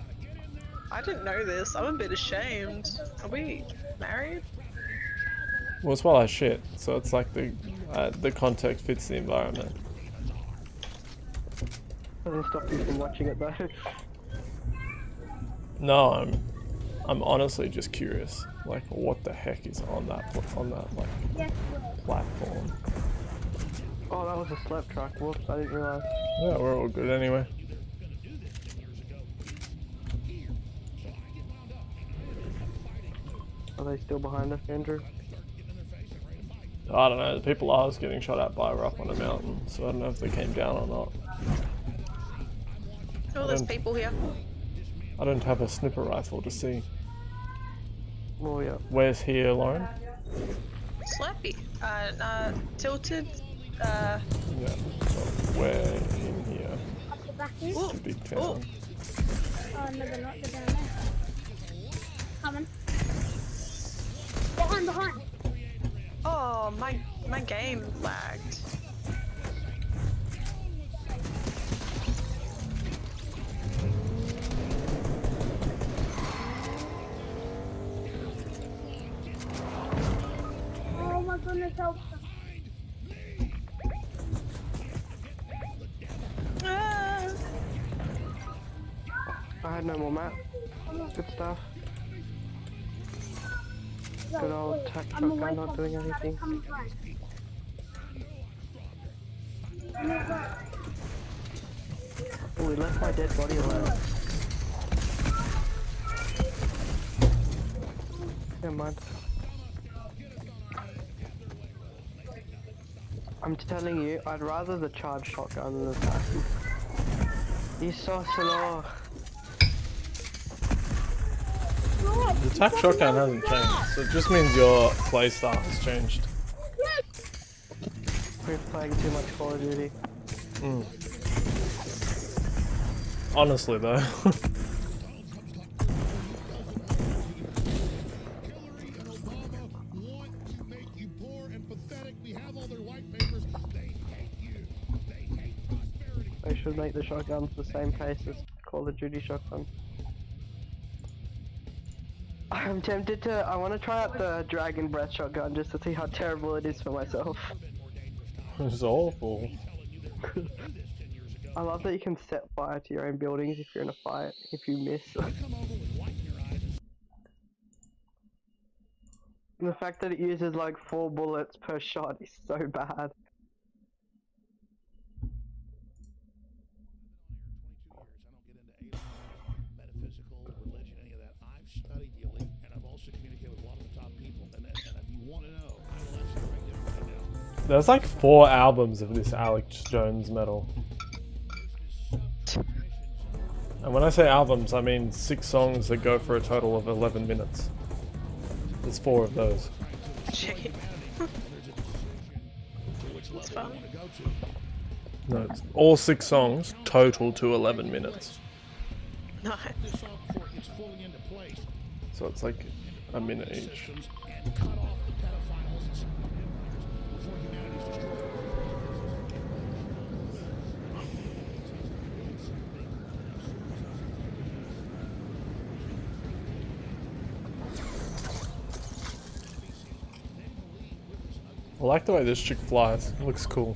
C: I didn't know this. I'm a bit ashamed. Are we married?
A: Well, it's while I shit, so it's like the context fits the environment.
B: Doesn't stop you from watching it though.
A: No, I'm honestly just curious. Like, what the heck is on that like platform?
B: Oh, that was a slap truck. Whoops, I didn't realise.
A: Yeah, we're all good anyway.
B: Are they still behind us, Andrew?
A: I don't know. The people I was getting shot at by were up on a mountain, so I don't know if they came down or not.
C: Oh, there's people here.
A: I don't have a sniper rifle to see.
B: Oh yeah.
A: Where's here, Lauren?
C: Slappy. Tilted.
A: Yeah. So where in here?
G: Up the back is.
C: Oh,
A: Big
C: oh.
A: town.
G: Oh no, they're not. They're down there. Coming. Behind.
C: Oh, my game lagged.
G: Oh my goodness, help.
C: Ah.
B: I had no more map. Good stuff. Good old tac shotgun not doing anything. Oh, we left my dead body alone. Never mind. I'm telling you, I'd rather the charged shotgun than the tac. He's so slow.
A: The tac shotgun hasn't changed, so it just means your playstyle has changed.
B: We're playing too much Call of Duty.
A: Honestly though.
B: They should make the shotguns the same pace as Call of Duty shotgun. I'm tempted to, I want to try out the Dragon Breath shotgun just to see how terrible it is for myself.
A: It's awful.
B: I love that you can set fire to your own buildings if you're in a fight, if you miss. And the fact that it uses like 4 bullets per shot is so bad.
D: Metaphysical, religion, any of that. I've studied the elite, and I've also communicated with a lot of the top people. And if you want to know, I will actually break down right now.
A: There's like 4 albums of this Alex Jones metal. And when I say albums, I mean 6 songs that go for a total of 11 minutes. There's 4 of those.
C: Gee. It's fun.
A: No, it's all 6 songs total to 11 minutes.
C: Nice.
D: This song before it's fully into place.
A: So it's like a minute each.
D: Systems and cut off the pedophiles and some before humanity's destroyed.
A: I like the way this chick flies. It looks cool.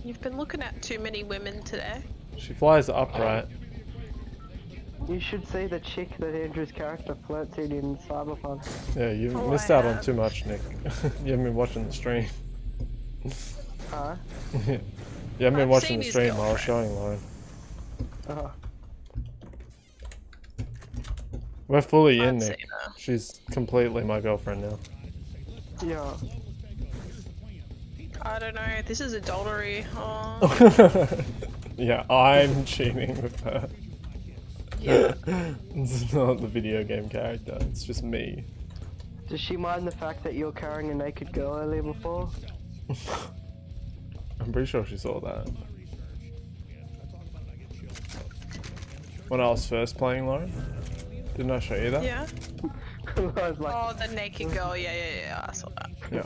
C: You've been looking at too many women today.
A: She flies upright.
B: You should see the chick that Andrew's character flirts in Cyberpunk.
A: Yeah, you
C: Oh,
A: missed
C: I
A: out on
C: have.
A: too much, Nick. You haven't been watching the stream.
B: Huh?
A: You haven't been
C: I've
A: watching
C: seen
A: the
C: his
A: stream. I was
C: girlfriend.
A: showing Lauren.
B: Uh-huh.
A: We're fully
C: I've
A: in,
C: seen
A: Nick.
C: her.
A: She's completely my girlfriend now.
B: Yeah.
C: I don't know. This is adultery. Oh.
A: Yeah, I'm cheating with her.
C: Yeah.
A: This is not the video game character. It's just me.
B: Does she mind the fact that you're carrying a naked girl earlier before?
A: I'm pretty sure she saw that. When I was first playing Lauren, didn't I show you that?
C: Yeah.
B: I was like,
C: Oh, the naked girl. Yeah. I saw that.
A: Yeah.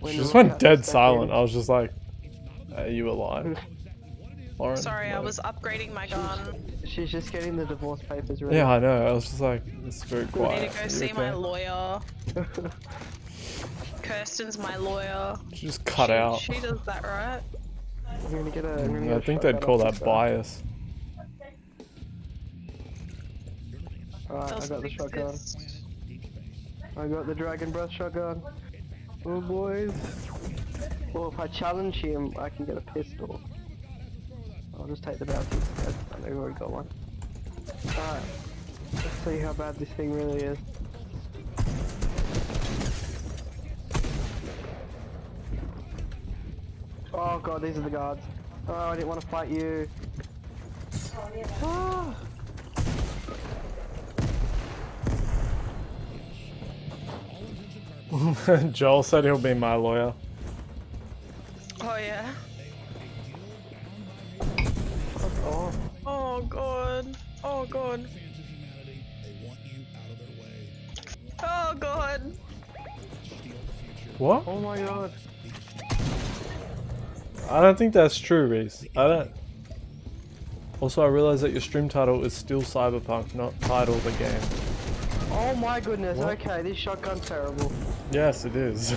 B: when
A: She
B: you
A: just
B: look
A: went
B: at
A: dead
B: the
A: silent.
B: setting-
A: I was just like, "Are you alive, Lauren?"
C: Sorry, I
A: Like-
C: was upgrading my gun.
B: She's just getting the divorce papers ready.
A: Yeah, I know. I was just like, it's very
C: I need
A: quiet.
C: to go
A: You
C: see my
A: okay?
C: lawyer. Kirsten's my lawyer.
A: She just cut out.
C: She does that, right?
B: I'm gonna get a.
A: I think they'd call that bias.
B: Alright, I
C: Doesn't
B: got the shotgun.
C: exist.
B: I got the dragon breath shotgun. Oh boys. Well, if I challenge him, I can get a pistol. I'll just take the bounty instead. I know we already got one. Alright. Let's see how bad this thing really is. Oh god, these are the guards. Oh, I didn't want to fight you. Ah.
A: Joel said he'll be my lawyer.
C: Oh yeah.
B: Oh,
C: Oh god. Oh god. Oh god.
A: What?
B: oh my god.
A: I don't think that's true, Reese. I don't. Also, I realize that your stream title is still Cyberpunk, not title the game.
B: Oh my goodness,
A: What?
B: okay, this shotgun's terrible.
A: Yes, it is.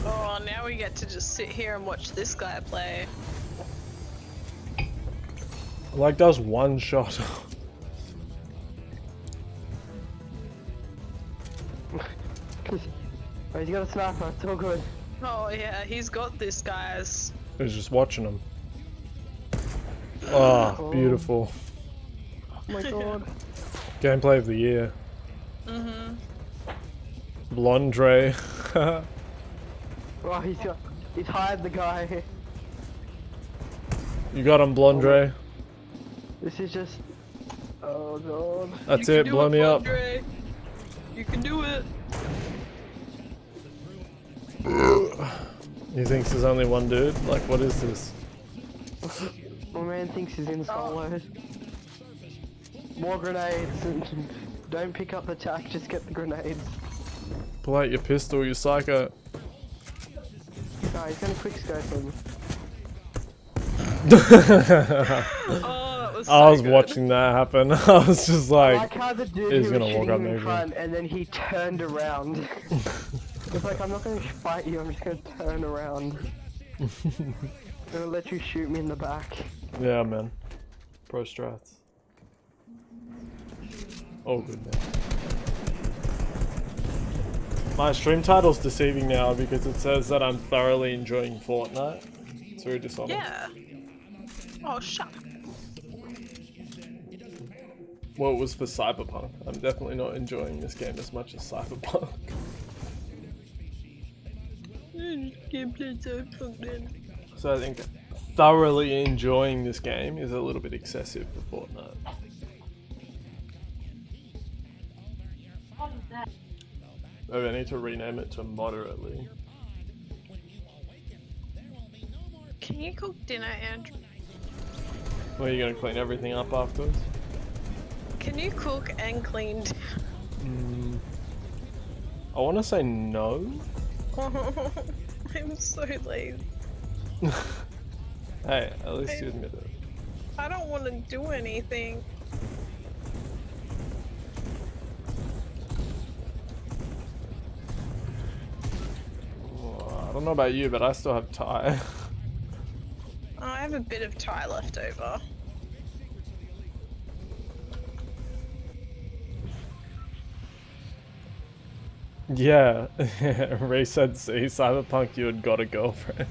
C: Oh, now we get to just sit here and watch this guy play.
A: Like, does one shot.
B: Oh, he's got a sniper, it's all good.
C: Oh yeah, he's got this, guys.
A: I was just watching him. Oh, beautiful.
B: Oh my god.
A: Gameplay of the year.
C: Mm-hmm.
A: Blondre.
B: Oh, he's hired the guy.
A: You got him, Blondre.
B: This is just. Oh god.
A: That's
C: You
A: it,
C: can
A: blow
C: do
A: me up.
C: Andre. You can do it.
A: He thinks there's only one dude? Like, what is this?
B: My man thinks he's in solos. More grenades. Don't pick up the tack, just get the grenades.
A: Pull out your pistol, you psycho.
B: No, he's gonna quick scope him.
C: Oh, that was
A: I was
C: so good.
A: watching that happen. I was just
B: I
A: like,
B: like how the dude
A: he's
B: who was
A: gonna walk
B: shooting
A: up
B: him in
A: maybe.
B: front and then he turned around. It's like, I'm not gonna fight you, I'm just gonna turn around. I'm gonna let you shoot me in the back.
A: yeah, man. Pro strats. Oh, good man. My stream title's deceiving now because it says that I'm thoroughly enjoying Fortnite. It's very dishonest.
C: Yeah. Oh, shut up.
A: Well, it was for Cyberpunk. I'm definitely not enjoying this game as much as Cyberpunk. So I think thoroughly enjoying this game is a little bit excessive for Fortnite. Maybe I need to rename it to moderately.
C: Can you cook dinner, Andrew?
A: Or are you gonna clean everything up afterwards?
C: Can you cook and clean?
A: I want to say no.
C: I'm so lazy.
A: Hey, at least you admit it.
C: I don't want to do anything.
A: Oh, I don't know about you, but I still have Thai.
C: I have a bit of Thai left over.
A: Yeah, Ray said, see, Cyberpunk, you had got a girlfriend.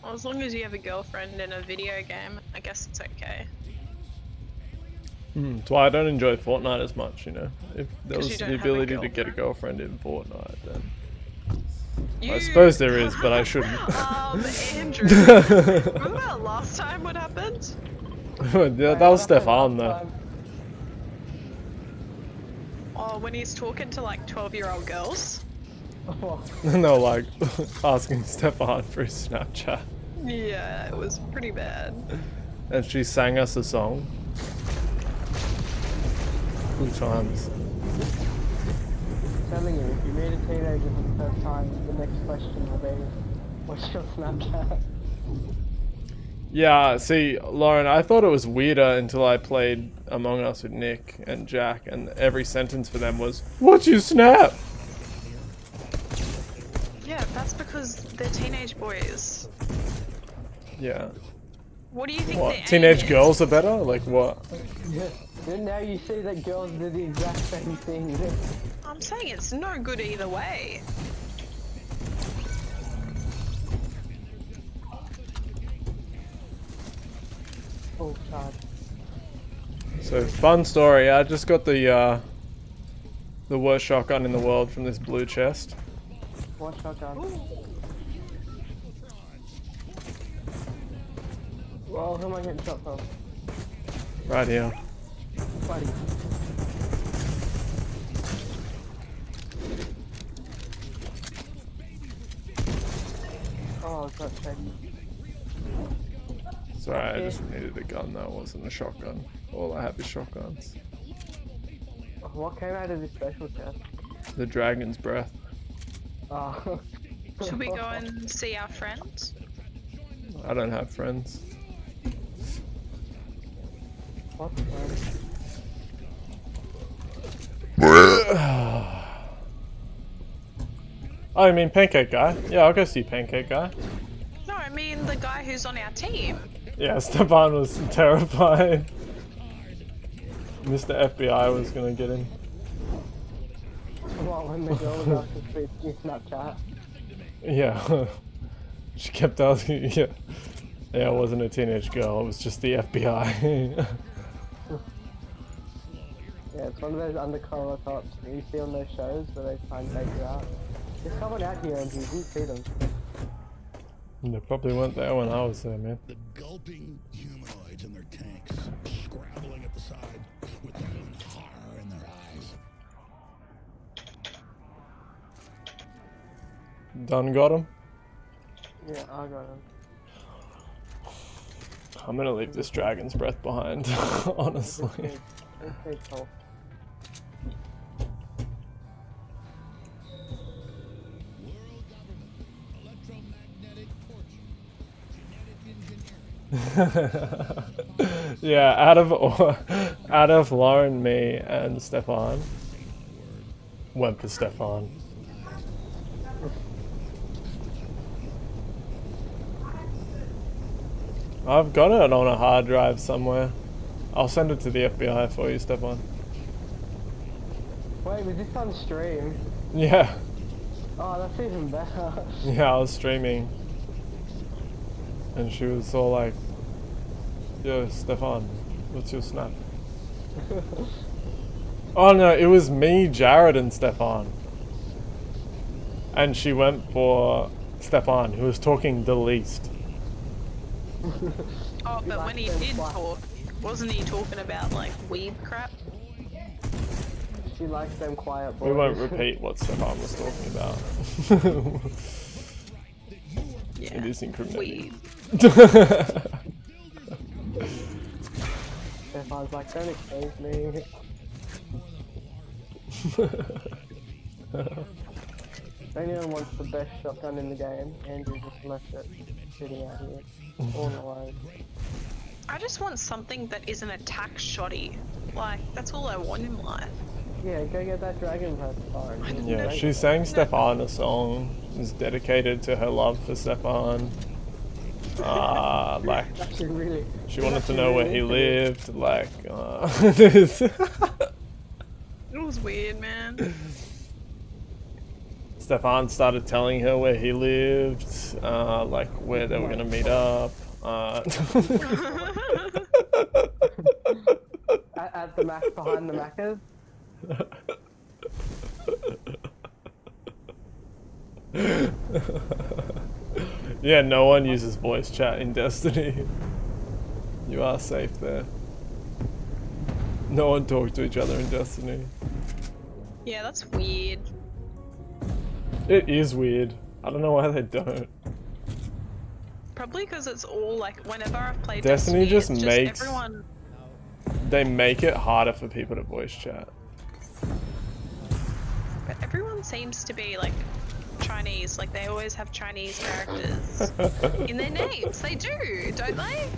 C: Well, as long as you have a girlfriend in a video game, I guess it's okay.
A: That's why I don't enjoy Fortnite as much, you know. If there
C: 'Cause
A: was
C: you don't
A: the
C: have a
A: ability to get a girlfriend in Fortnite, then I
C: You...
A: suppose there is, but I shouldn't.
C: Andrew, remember that last time what happened?
A: Yeah, that was Stefan though.
C: Oh, when he's talking to like 12-year-old girls?
A: No, like asking Stefan for his Snapchat,
C: Yeah, it was pretty bad.
A: and she sang us a song. Good times.
B: I'm telling you, if you meet a teenager for the first time, the next question will be, what's your Snapchat?
A: Yeah, see, Lauren, I thought it was weirder until I played Among Us with Nick and Jack, and every sentence for them was, "What's your Snap?"
C: Yeah, that's because they're teenage boys.
A: Yeah.
C: What do you think
A: What?
C: their aim
A: Teenage
C: is?
A: girls are better? Like what?
B: Then now you see that girls do the exact same thing.
C: I'm saying it's no good either way.
B: Oh, God.
A: So, fun story. I just got the worst shotgun in the world from this blue chest.
B: What shotgun? Well, who am I getting shot from?
A: Right here.
B: Buddy. Oh, it's not shady.
A: Sorry, I just needed a gun that wasn't a shotgun. All I have is shotguns.
B: What came out of this special chest?
A: The dragon's breath.
B: Oh.
C: Should we go and see our friends?
A: I don't have friends.
B: What?
A: Oh, you mean Pancake Guy? Yeah, I'll go see Pancake Guy.
C: No, I mean the guy who's on our team.
A: Yeah, Stefan was terrified. Mr. FBI was gonna get him.
B: What, when the girl was asking for his Snapchat?
A: Yeah. She kept asking, yeah. Yeah, it wasn't a teenage girl, it was just the FBI.
B: Yeah, it's one of those undercover cops that you see on those shows where they try and take you out. There's someone out here and you didn't see them.
A: They probably weren't there when I was there, man.
D: The gulping humanoids in their tanks, scrabbling at the side with their own horror in their eyes.
A: Done got him?
B: Yeah, I got him.
A: I'm gonna leave this dragon's breath behind, honestly.
B: Okay, cool.
A: Yeah, out of Lauren, me, and Stefan, went for Stefan. I've got it on a hard drive somewhere. I'll send it to the FBI for you, Stefan.
B: Wait, was this on stream?
A: Yeah,
B: Oh, that's even better.
A: yeah, I was streaming. And she was all like, "Yo, Stefan, what's your Snap?" Oh no, it was me, Jared, and Stefan. And she went for Stefan, who was talking the least.
C: Oh, but when he did talk, wasn't he talking about like weed crap?
B: She likes them quiet boys.
A: We won't repeat what Stefan was talking about.
C: Yeah.
A: It is incriminating.
C: Weed.
B: Stefan's like, don't expose me. If anyone wants the best shotgun in the game, Andrew just left it sitting out here, all alone.
C: I just want something that isn't a tax shoddy. Like, that's all I want in life.
B: Yeah, go get that dragon breath bar.
A: Yeah, she sang Stefan a song. It was dedicated to her love for Stefan. Like,
B: Actually, really.
A: she wanted to know where he lived. Like, this.
C: It was weird, man.
A: Stefan started telling her where he lived, like where they were gonna meet up.
B: At the Mac behind the Macca's.
A: Yeah, no one uses voice chat in Destiny. You are safe there. No one talks to each other in Destiny.
C: Yeah, that's weird.
A: It is weird. I don't know why they don't.
C: Probably because it's all like whenever I've played
A: Destiny just
C: it's
A: makes-
C: everyone.
A: They make it harder for people to voice chat.
C: But everyone seems to be like Chinese. Like they always have Chinese characters in their names. They do, don't they?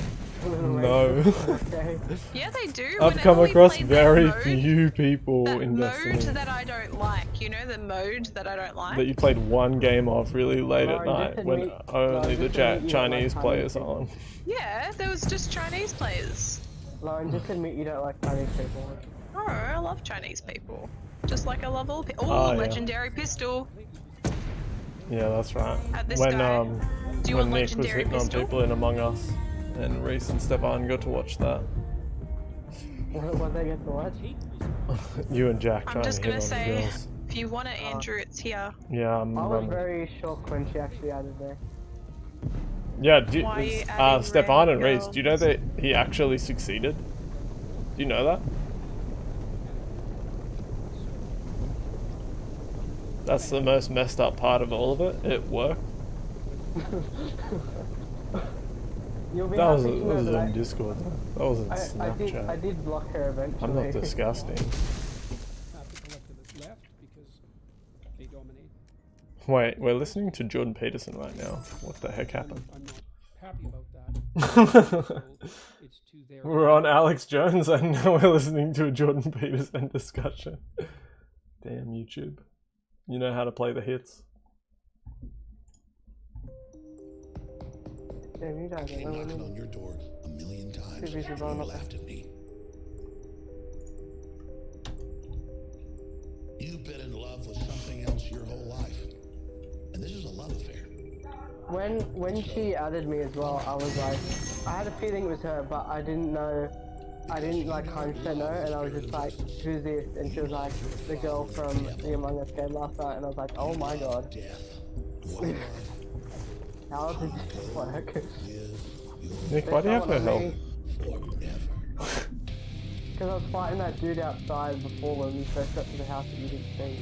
A: No.
B: Okay.
C: Yeah, they do.
A: I've
C: Whenever
A: come
C: we
A: across
C: played that
A: very
C: mode,
A: few people
C: that
A: in
C: mode
A: Destiny
C: that I don't like. You know the mode that I don't like.
A: that you played one game of really late at
B: Lauren,
A: night
B: just
A: when
B: admit-
A: only
B: Lauren,
A: the
B: just admit you don't like
A: Chinese
B: Chinese
A: players are
B: people.
A: on.
C: Yeah, there was just Chinese players.
B: Lauren, just admit you don't like Chinese people.
C: Oh, I love Chinese people. Just like I love all people.
A: Oh,
C: Oh,
A: yeah.
C: legendary pistol.
A: Yeah, that's right.
C: This
A: When
C: guy. Do you
A: when
C: want
A: Nick was
C: legendary
A: hitting on
C: pistol?
A: people in Among Us, and Reese and Stefan got to watch that.
B: What they get to watch?
A: You and Jack
C: I'm
A: trying
C: just
A: to hit
C: gonna
A: on
C: say,
A: the girls.
C: if you want it, Andrew, it's here.
A: Yeah, I'm
B: I was
A: running.
B: very shocked when she actually added me.
A: Yeah,
C: Why are you adding
A: Stefan and
C: random
A: Reese, do you know that he actually succeeded? Do you know that? That's the most messed up part of all of it. It worked.
B: You'll be
A: That was,
B: happy to know
A: on
B: that
A: Discord. That wasn't
B: I
A: Snapchat.
B: did block her eventually.
A: I'm not disgusting.
H: Half the collectivists left because they dominate.
A: Wait, we're listening to Jordan Peterson right now. What the heck happened?
H: I'm not happy about that. So it's to their
A: We're on Alex Jones and now we're listening to a Jordan Peterson discussion. Damn YouTube. You know how to play the hits.
B: Damn, you guys
D: Been
B: are
D: knocking
B: living
D: on your door a million times.
B: Too busy
D: and you
B: blowing up.
D: laughed at me. You've been in love with something else your whole life. And this is a love affair.
B: When she added me as well, I was like, I had a feeling it was her, but I didn't know. I didn't like 100% know, and I was just like, who's this? And she was like, the girl from the Among Us game last night, and I was like, oh my god.
D: Death. One
B: How did this work?
A: Nick, why do you have no help?
D: forever.
B: Because I was fighting that dude outside before when we first got to the house that you didn't see.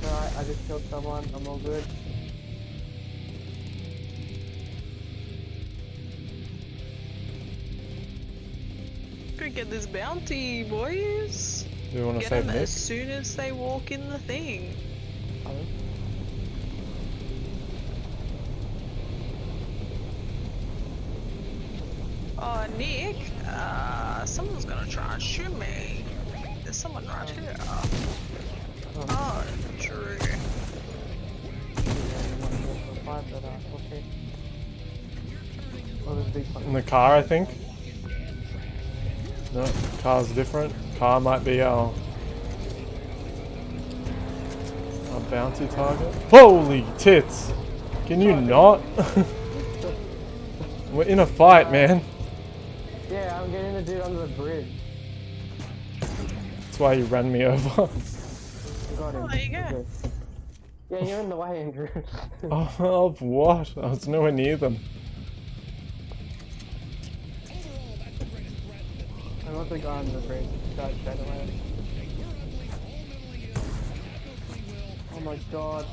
B: Alright, I just killed someone, I'm all good.
C: Go get this bounty, boys.
A: Do you want to
C: Get
A: save
C: them
A: Nick?
C: as soon as they walk in the thing. Oh, Nick, someone's gonna try and shoot me. There's someone right here. Oh, Drew.
B: Okay. Oh, there's a big
A: In
B: fucking...
A: the car, I think. No, car's different. Car might be our bounty target. Holy tits! Can you not? We're in a fight, man.
B: Yeah, I'm getting the dude under the bridge.
A: That's why you ran me over.
B: I got him.
C: Oh, there you go.
B: Okay. Yeah, you're in the way, Andrew.
A: Of what? I was nowhere near them.
B: I want the guy under the bridge. Died straight away. Oh my god.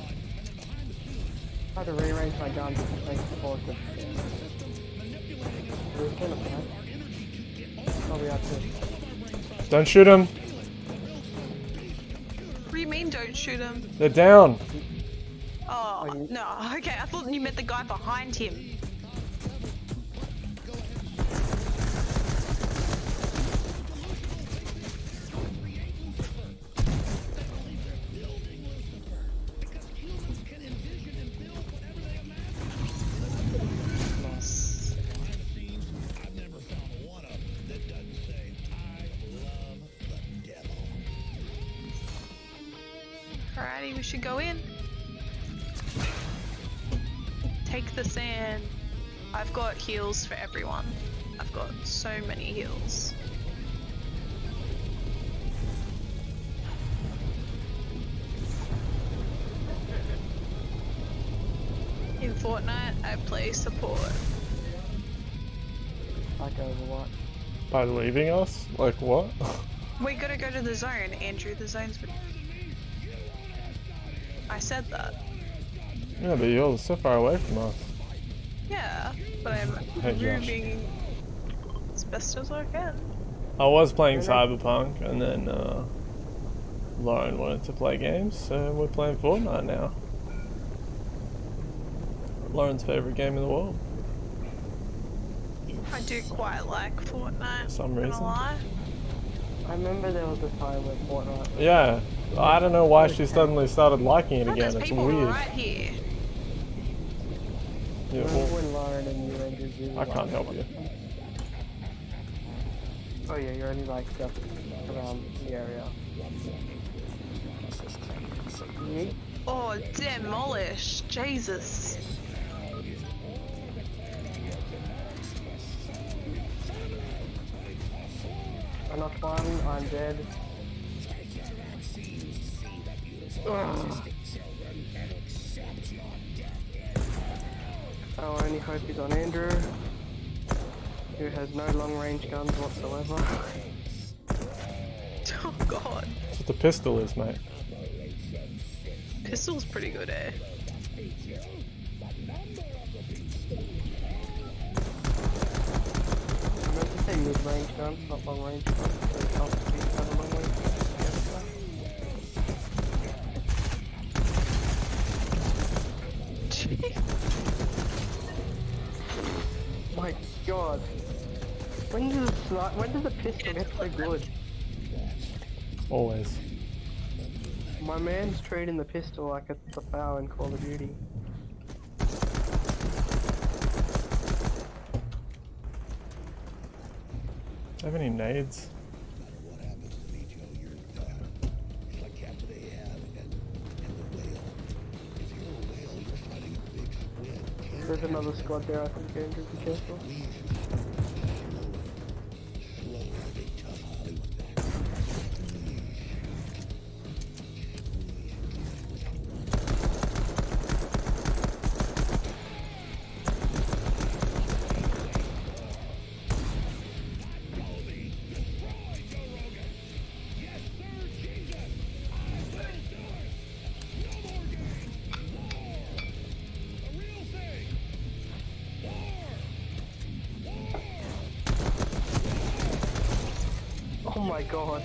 B: I had to rearrange my gun to make it forward. We're gonna fight. Probably have to.
A: Don't shoot him.
C: What do you mean don't shoot him?
A: They're down.
C: Oh, no, okay, I thought you meant the guy behind him. Alrighty, we should go in. Take the sand. I've got heals for everyone. I've got so many heals. In Fortnite, I play support.
B: Like Overwatch.
A: By leaving us? Like what?
C: We gotta go to the zone, Andrew. The zone's been... I said that.
A: Yeah, but you're so far away from us.
C: Yeah, but I'm
A: Hey, Josh.
C: moving as best as I can.
A: I was playing Cyberpunk, and then Lauren wanted to play games, so we're playing Fortnite now. Lauren's favorite game in the world.
C: I do quite like Fortnite.
A: For some
C: not gonna
A: reason.
C: lie.
B: I remember there was a time when Fortnite.
A: Yeah, I don't know why she suddenly started liking it
C: Oh,
A: again.
C: there's
A: It's
C: people
A: weird.
C: right here.
A: Yeah,
B: Remember
A: well,
B: when Lauren and you ended really
A: I can't help you.
B: Oh yeah, you're only like just around the area. Yeet.
C: Oh, demolish. Jesus.
B: I knocked one, I'm dead. Ugh. Our only hope is on Andrew, who has no long range guns whatsoever.
C: Oh god.
A: That's what the pistol is, mate.
C: Pistol's pretty good, eh?
B: I meant to say mid range guns, not long range guns. So it helps if you have a long range gun. My god. When does the pistol get so good?
A: Always.
B: My man's treating the pistol like it's the FAL in Call of Duty.
A: Do you have any nades?
B: There's another squad there, I think, Andrew, be careful. Oh my god.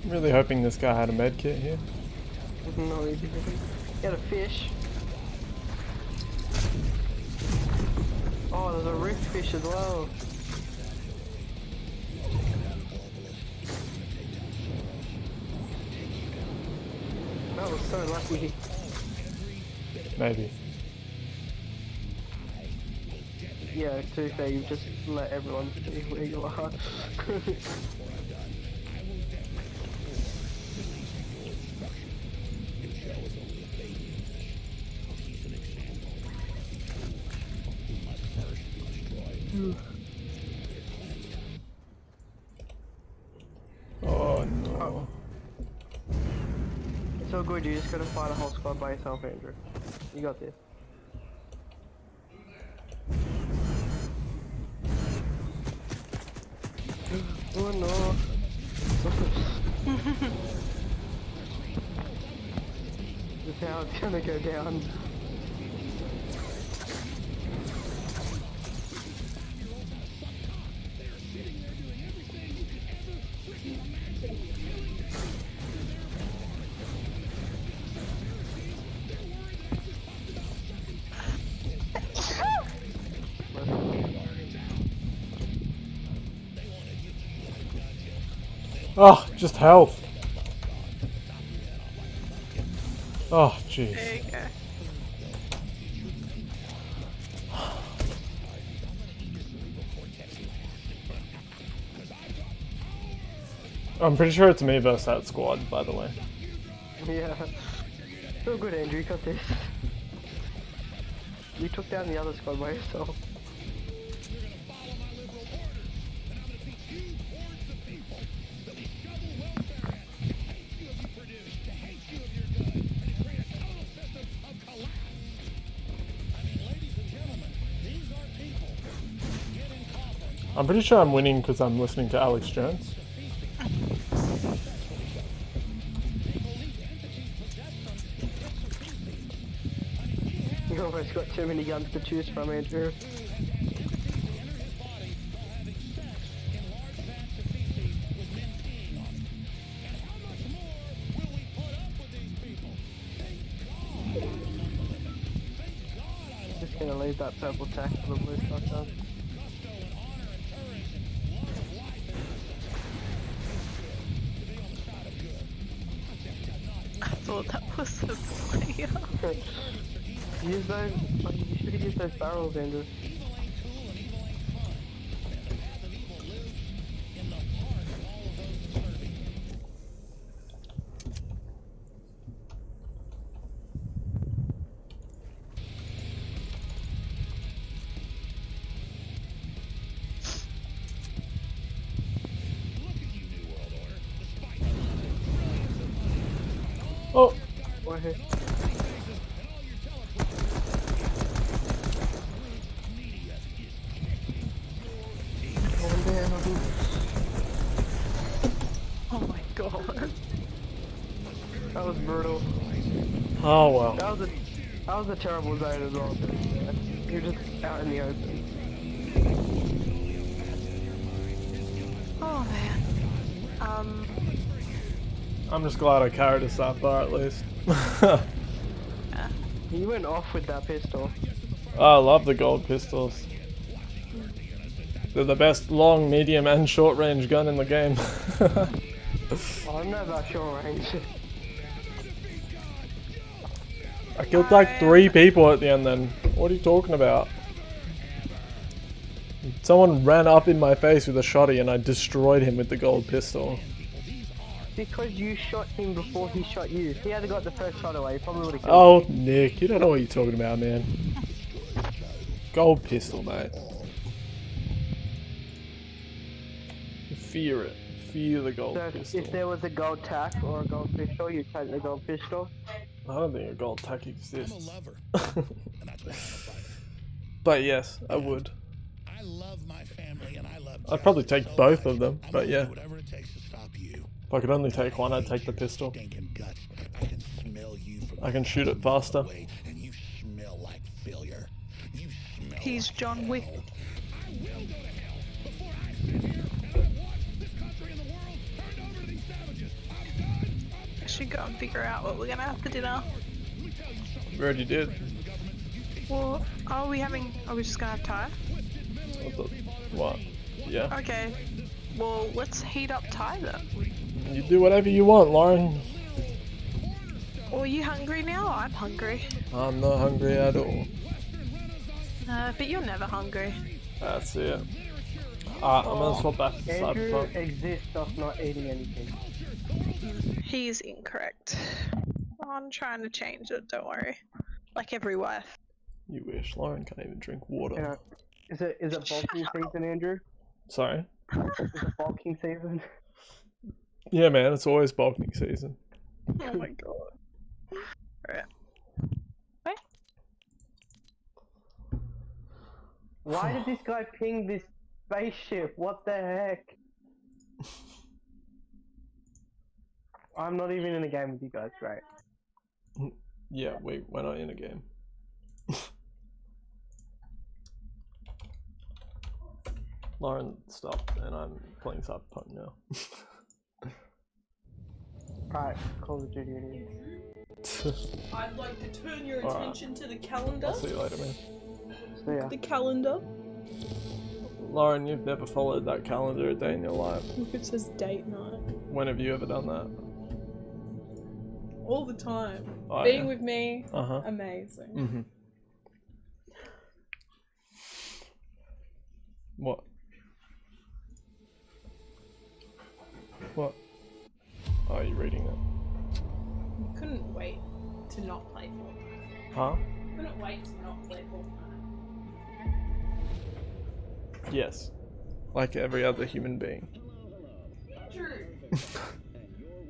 A: I'm really hoping this guy had a med kit here.
B: No, he didn't. He had a fish. Oh, there's a rift fish as well. That was so lucky.
A: Maybe.
B: Yeah, to be fair, you've just let everyone see where you are.
A: Oh no.
B: It's all good, you just gotta fight a whole squad by yourself, Andrew. You got this. Oh no. This is how it's gonna go down.
A: Oh, just health. Oh, jeez.
C: There you go.
A: I'm pretty sure it's me versus that squad, by the way.
B: Yeah. So good, Andrew, you got this. You took down the other squad by yourself.
A: I'm pretty sure I'm winning because I'm listening to Alex Jones.
B: You almost got too many guns to choose from, Andrew. Just gonna leave that purple tack for the blue shotgun.
C: I thought that was a player.
B: Use those, like, you should use those barrels, Andrew.
A: Oh!
B: Right here.
C: Oh my god.
B: That was brutal.
A: Oh well.
B: That was a terrible zone as well. You're just out in the open.
C: Oh man.
A: I'm just glad I carried us that far at least.
B: You went off with that pistol.
A: I love the gold pistols. They're the best long, medium and short range gun in the game.
B: I don't know about short range.
A: I killed like 3 people at the end then. What are you talking about? Someone ran up in my face with a shotty and I destroyed him with the gold pistol.
B: Because you shot him before he shot you. If he had got the first shot away, he probably would have killed
A: Oh, Nick, you don't know what you're talking about, man. Gold pistol, mate. Fear it. Fear the gold
B: So
A: pistol.
B: if there was a gold tack or a gold pistol, you'd take the gold pistol.
A: I don't think a gold tack
D: I'm a
A: exists.
D: lover, and that's why I'm a fighter.
A: But yes, I would.
D: I love my family, and I love.
A: I'd probably
D: justice
A: take
D: so
A: both
D: much,
A: of them,
D: I'm
A: but
D: gonna
A: yeah.
D: do whatever it takes to stop you.
A: If I could only take one, I'd take the pistol.
D: Stinking guts. I can smell you from
A: I can shoot it faster.
D: away, and you smell like failure. You smell
C: He's
D: like
C: John Wick.
D: hell. I will go to hell before I sit here and I watch this country and the world turned over to these savages. I'm done.
C: I should go and figure out what we're gonna have for dinner.
A: We already did.
C: Well, are we just gonna have Thai?
A: What? Yeah.
C: Okay. Well, let's heat up Thai then.
A: You do whatever you want, Lauren.
C: Well, are you hungry now? I'm hungry.
A: I'm not hungry at all.
C: But you're never hungry.
A: That's it. I'm gonna swap back to
B: Andrew
A: Cyberpunk.
B: exists of not eating anything.
C: He's incorrect. I'm trying to change it, don't worry. Like every wife.
A: You wish. Lauren can't even drink water.
B: You know, is it bulking season, Andrew?
A: Sorry?
B: Is it bulking season?
A: Yeah, man, it's always bulking season.
C: Oh my god. Alright. Wait.
B: Why did this guy ping this spaceship? What the heck? I'm not even in a game with you guys, great.
A: Yeah, we're not in a game. Lauren stopped, and I'm playing Cyberpunk now.
B: Alright, Call of Duty it is.
I: I'd like to turn your
A: Alright.
I: attention to the calendar.
A: I'll see you later, man.
B: So yeah.
I: The calendar.
A: Lauren, you've never followed that calendar a day in your life.
I: Look, it says date night.
A: When have you ever done that?
I: All the time.
A: Oh,
I: Being
A: yeah.
I: with me,
A: Uh-huh.
I: amazing.
A: Mm-hmm. What? What? Oh, are you reading it?
I: You couldn't wait to not play Fortnite.
A: Huh?
I: You couldn't wait to not play Fortnite.
A: Yes. Like every other human being.
I: True.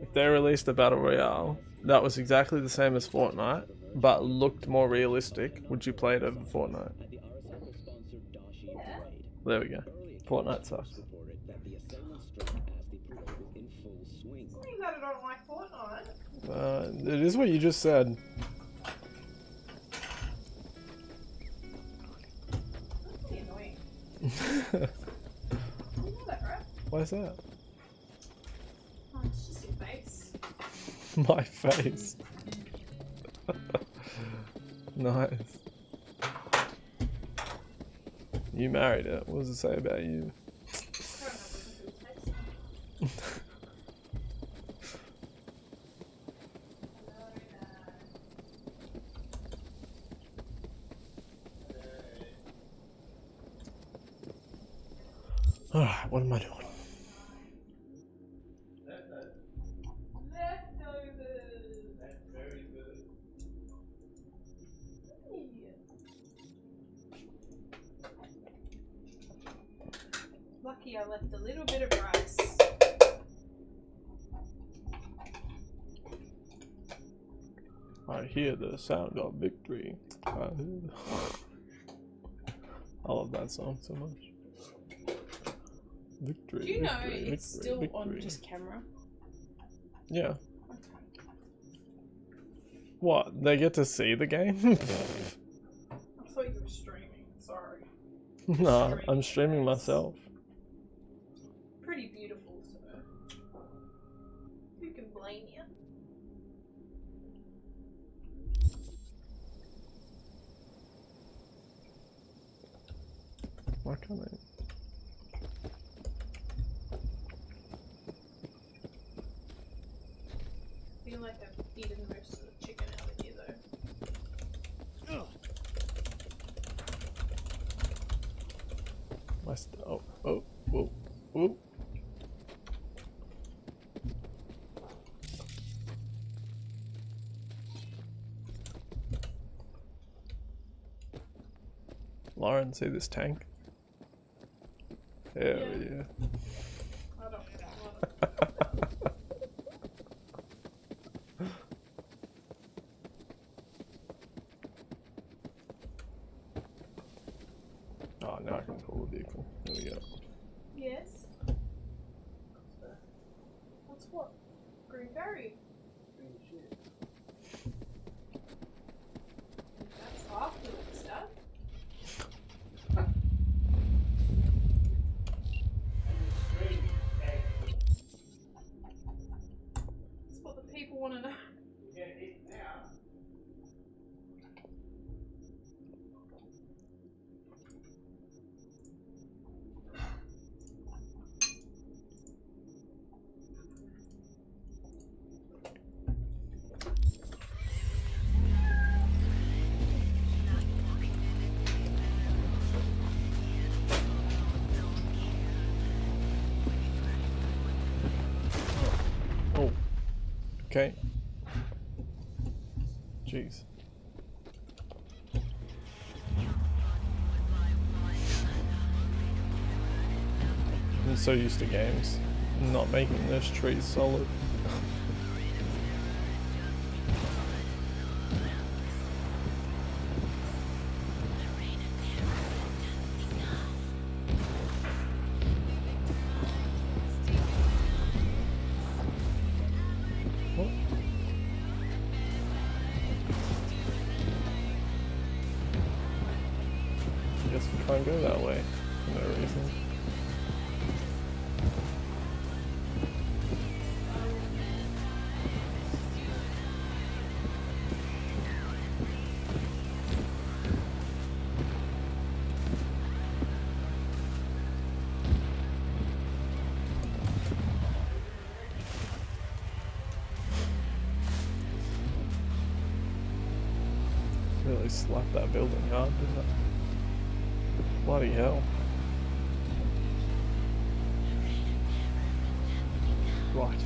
A: If they released a battle royale that was exactly the same as Fortnite, but looked more realistic, would you play it over Fortnite?
I: Yeah.
A: There we go. Fortnite sucks.
I: Saying that I don't like Fortnite.
A: It is what you just said.
I: That's pretty annoying. You know that, right?
A: Why is that?
I: Oh, it's just your face.
A: My face. Nice. You married it. What does it say about you? Alright, what am I doing?
I: Lucky I left a little bit of rice.
A: I hear the sound of victory. I love that song so much. Victory.
I: Do you know
A: victory,
I: it's
A: victory,
I: still
A: victory.
I: on just camera?
A: Yeah.
I: Okay.
A: What? They get to see the game?
I: I thought you were streaming. Sorry.
A: Nah, I'm streaming myself.
I: Pretty beautiful, so who can blame you?
A: Why can't I?
I: I feel like I've eaten most of the chicken out of here, though.
A: Oh, oh, whoa, whoa. Lauren, see this tank? Hell yeah.
I: I don't want
A: Oh, now I can pull the vehicle. There we go.
I: Yes. What's what? Green berry. That's afterwards, Dad. That's what the people want to know.
A: Oh. Okay. Jeez. I'm so used to games not making those trees solid. What? I guess we can't go that way for no reason. Really slapped that building hard, didn't it? Bloody hell. Right.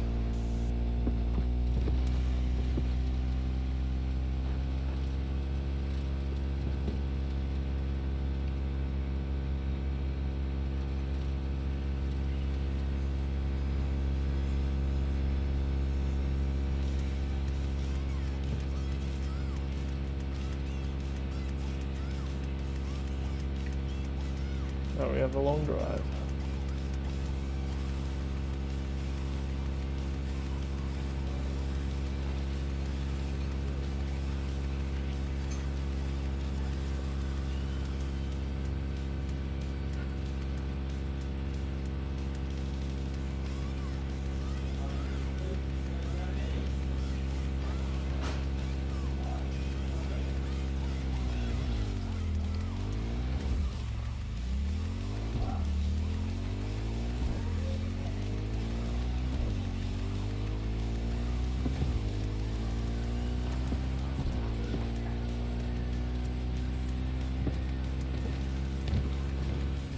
A: Now we have a long drive.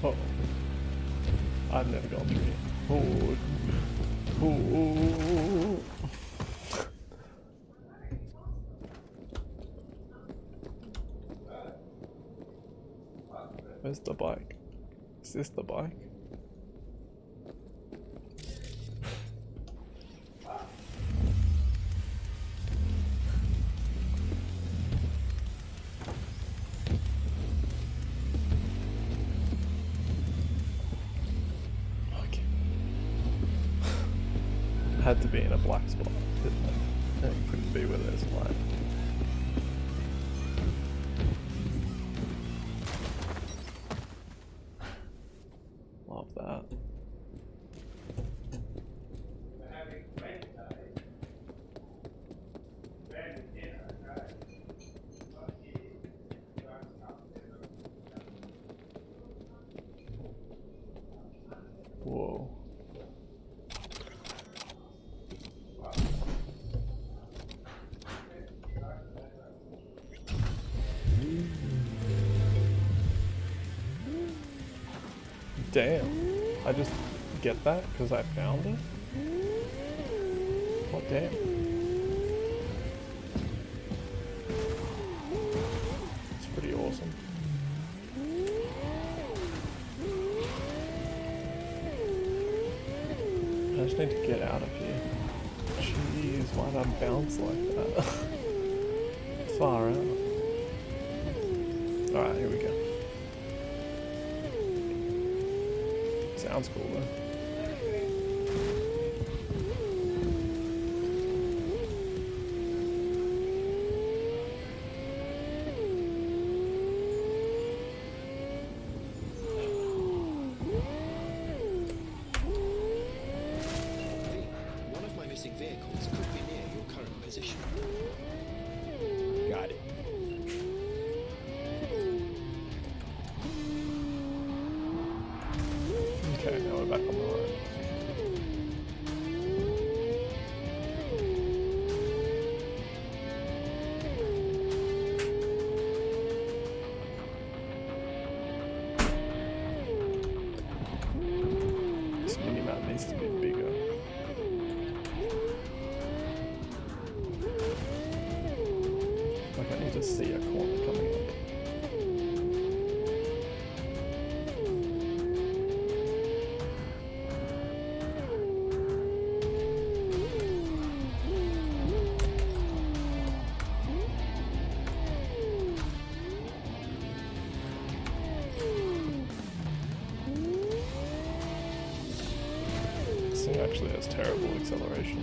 A: Oh, I've never gone through here. Oh, oh. Where's the bike? Is this the bike? Had to be in a black spot, didn't it? It couldn't be where there's light. Love that. Whoa. Damn, I just get that because I found it? Oh damn. It's pretty awesome. I just need to get out of here. Jeez, why'd I bounce like that? Far out. Alright, here we go. Sounds cool though.
J: One of my missing vehicles could be near your current position. Got it.
A: Okay, now we're back on the road. This minimap needs to be bigger. Like I need to see a corner coming up. This thing actually has terrible acceleration.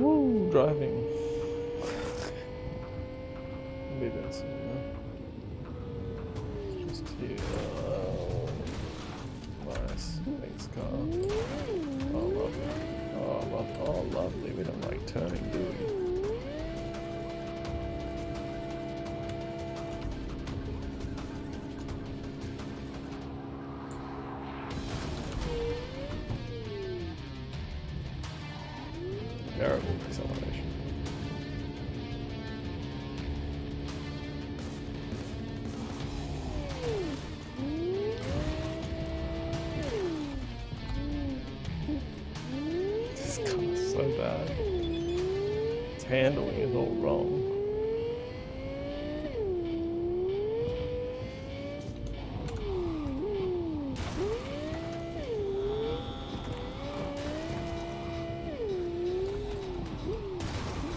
A: Woo, driving. Maybe that's just here. Nice. Thanks, car. Oh, lovely. Oh, lovely. We don't like turning, do we? Terrible acceleration. This car is so bad. Its handling is all wrong.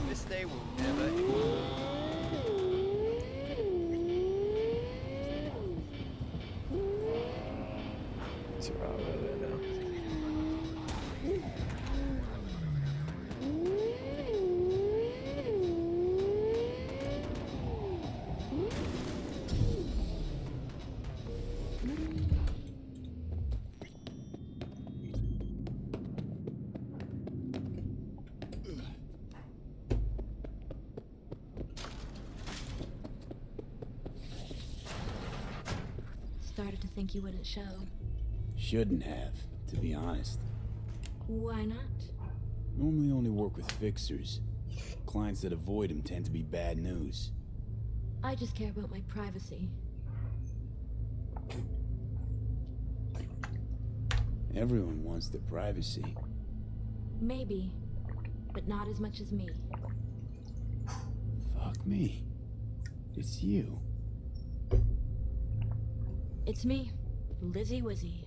J: This day will never end.
A: It's right over there now.
K: Started to think you wouldn't show.
L: Shouldn't have, to be honest.
K: Why not?
L: Normally only work with fixers. Clients that avoid him tend to be bad news.
K: I just care about my privacy.
L: Everyone wants their privacy.
K: Maybe, but not as much as me.
L: Fuck me. It's you.
K: It's me, Lizzie Wizzy.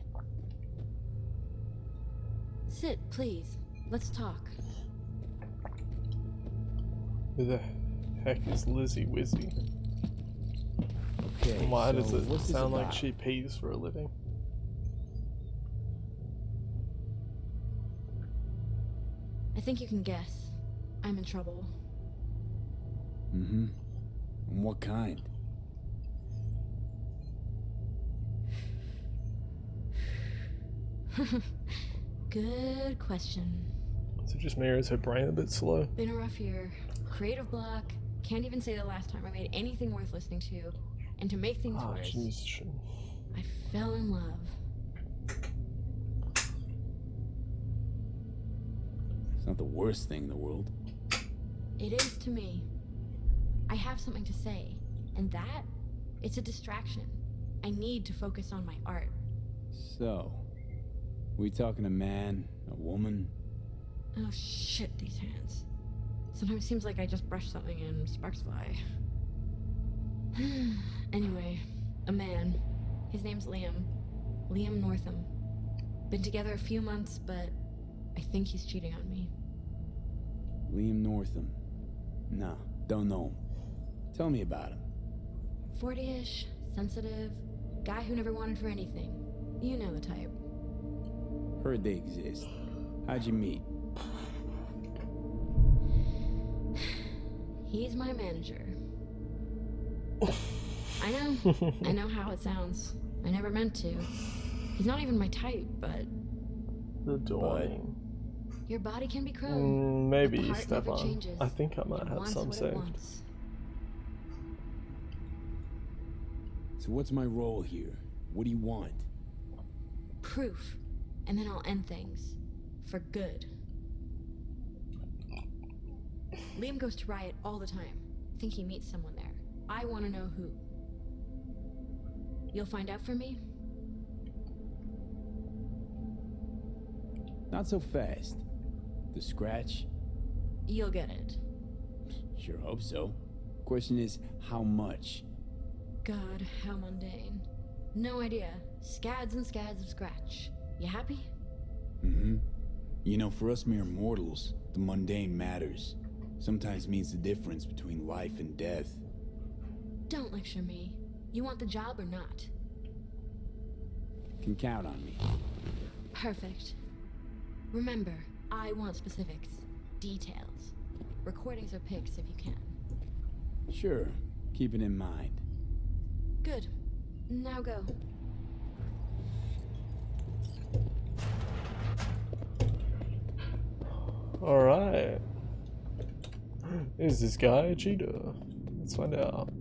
K: Sit, please. Let's talk.
A: Who the heck is Lizzie Wizzy?
L: Okay,
A: Why
L: so
A: does it
L: what's this
A: sound like
L: about?
A: she pees for a living?
K: I think you can guess. I'm in trouble.
L: Mm-hmm. And what kind?
K: Good question.
A: Is it just me or is her brain a bit slow?
K: Been a rough year. Creative block. Can't even say the last time I made anything worth listening to. And to make things
A: Oh,
K: worse,
A: jeez.
K: I fell in love.
L: It's not the worst thing in the world.
K: It is to me. I have something to say, and that, it's a distraction. I need to focus on my art.
L: So, we talking a man, a woman?
K: Oh shit, these hands. Sometimes it seems like I just brush something and sparks fly. Anyway, a man. His name's Liam. Liam Northam. Been together a few months, but I think he's cheating on me.
L: Liam Northam. Nah, don't know him. Tell me about him.
K: 40-ish, sensitive, guy who never wanted for anything. You know the type.
L: Heard they exist. How'd you meet?
K: He's my manager. I know how it sounds. I never meant to. He's not even my type, but
A: Adoring.
K: your body can be chrome.
A: Maybe,
K: but the heart never
A: Stefan.
K: changes.
A: I think I might
K: It
A: have
K: wants
A: some
K: what it
A: saved.
K: wants.
L: So what's my role here? What do you want?
K: Proof. And then I'll end things. For good. Liam goes to Riot all the time. Think he meets someone there. I want to know who. You'll find out for me?
L: Not so fast. The scratch?
K: You'll get it.
L: Sure hope so. Question is, how much?
K: God, how mundane. No idea. Scads and scads of scratch. You happy?
L: Mm-hmm. You know, for us mere mortals, the mundane matters. Sometimes means the difference between life and death.
K: Don't lecture me. You want the job or not?
L: Can count on me.
K: Perfect. Remember, I want specifics. details. Recordings or pics if you can.
L: Sure, keep it in mind.
K: Good. Now go.
A: Alright. Is this guy a cheater? Let's find out.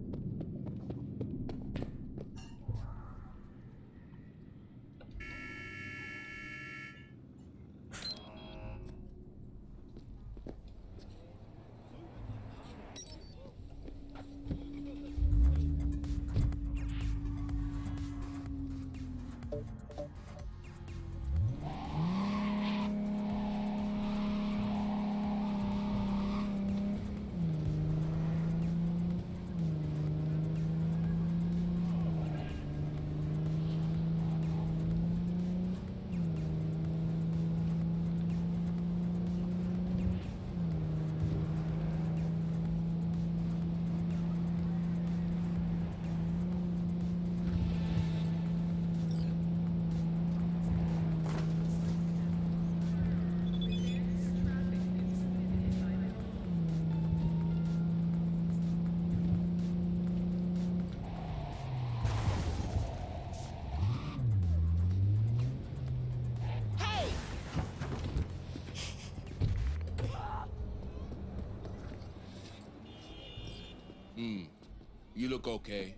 M: You look okay.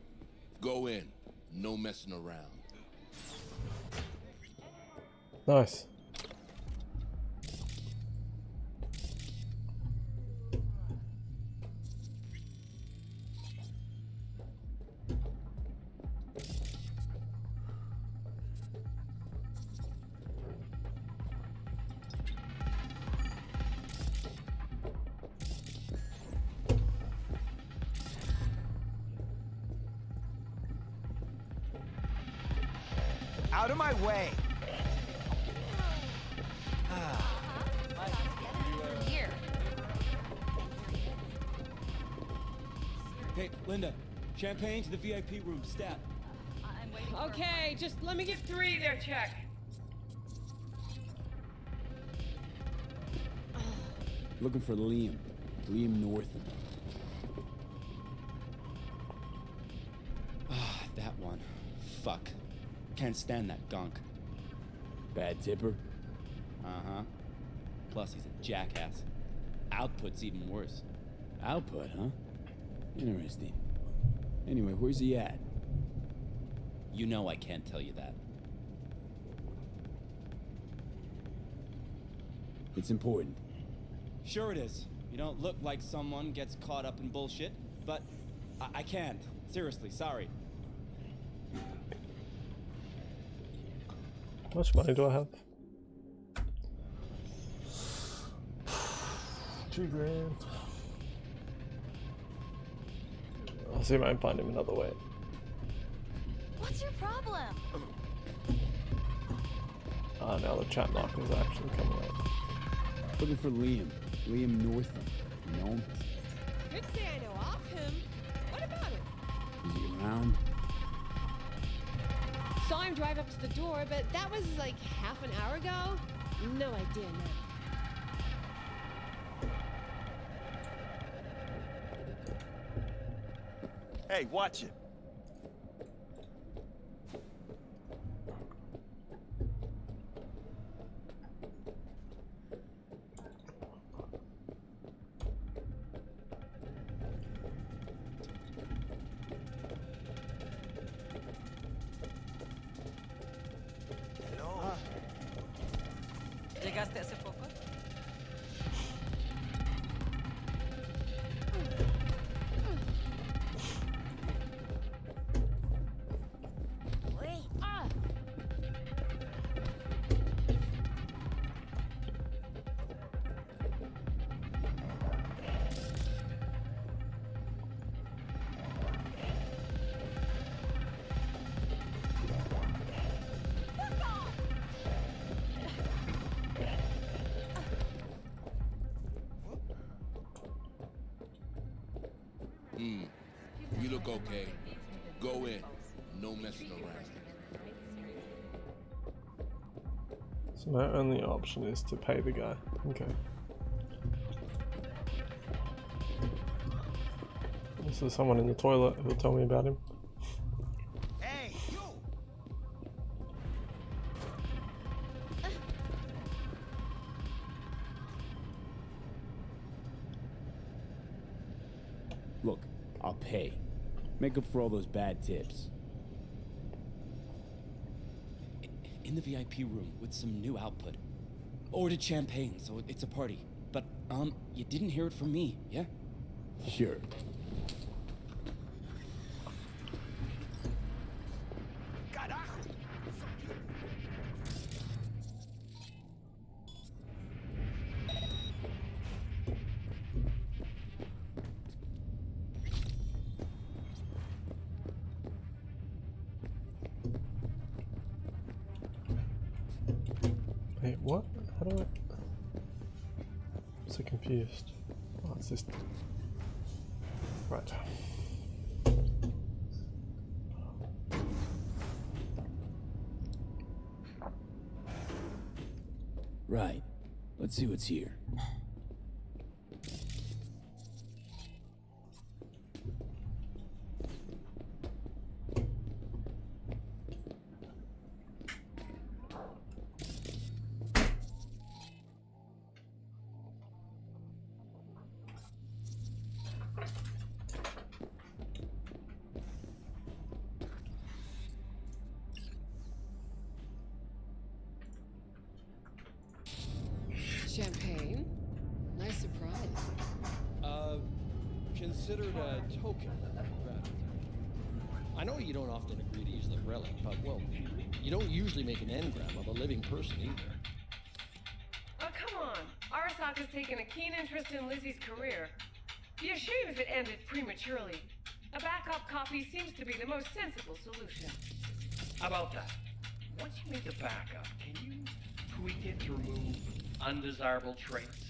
M: Go in. No messing around.
A: Nice.
N: Out of my way!
O: Hey, Linda, champagne to the VIP room, stat.
F: Okay, just let me get 3 there, check.
L: Looking for Liam. Liam Northam.
O: Ah, that one. Fuck. Can't stand that gunk.
L: Bad tipper?
O: Uh-huh. Plus he's a jackass. Output's even worse.
L: Output, huh? Interesting. Anyway, where's he at?
O: You know I can't tell you that.
L: It's important.
O: Sure it is. You don't look like someone gets caught up in bullshit, but I can't. Seriously, sorry.
A: How much money do I have? 2 grand. I'll see if I can find him another way.
P: What's your problem?
A: Ah, now the chat markers are actually coming up.
L: Looking for Liam. Liam Northam. You know him?
F: Could say I know of him. What about him?
L: Is he around?
F: Saw him drive up to the door, but that was like half an hour ago. No idea now.
N: Hey, watch it.
Q: ¿Llegaste hace poco?
M: You look okay. Go in. No messing around.
A: So my only option is to pay the guy. Okay. So someone in the toilet who'll tell me about him.
N: Hey, you!
L: Look, I'll pay. Make up for all those bad tips.
O: In the VIP room with some new output. Ordered champagne, so it's a party. But, you didn't hear it from me, yeah?
L: Sure.
A: Wait, what? How do I... I'm so confused. Oh, it's this... Right.
L: Right. Let's see what's here.
Q: Champagne? Nice surprise.
R: Considered a token, rather. I know you don't often agree to use the relic, but, well, you don't usually make an engram of a living person either.
S: Oh, come on. Arasaka has taken a keen interest in Lizzie's career. Be a shame if it ended prematurely. A backup copy seems to be the most sensible solution.
T: How about that? Once you make a backup, can you tweak it to remove undesirable traits?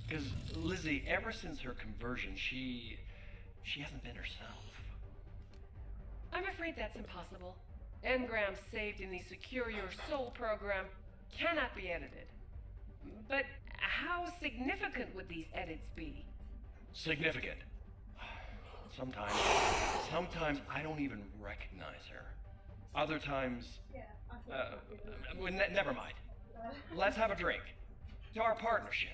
T: Because Lizzie, ever since her conversion, she hasn't been herself.
S: I'm afraid that's impossible. Engrams saved in the Secure Your Soul program cannot be edited. But how significant would these edits be?
T: Significant. Sometimes I don't even recognize her. Other times, never mind. Let's have a drink. To our partnership.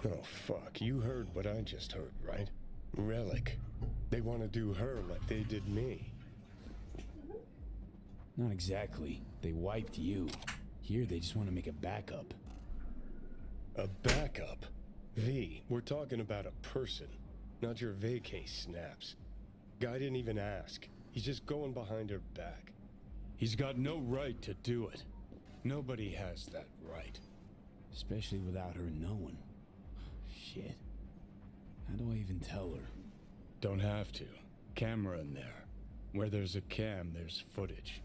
U: Oh, fuck. You heard what I just heard, right? Relic. They want to do her like they did me.
L: Not exactly. They wiped you. Here, they just want to make a backup.
U: A backup? V, we're talking about a person, not your vacay snaps. Guy didn't even ask. He's just going behind her back. He's got no right to do it. Nobody has that right.
L: Especially without her knowing. Shit. How do I even tell her?
U: Don't have to. Camera in there. Where there's a cam, there's footage.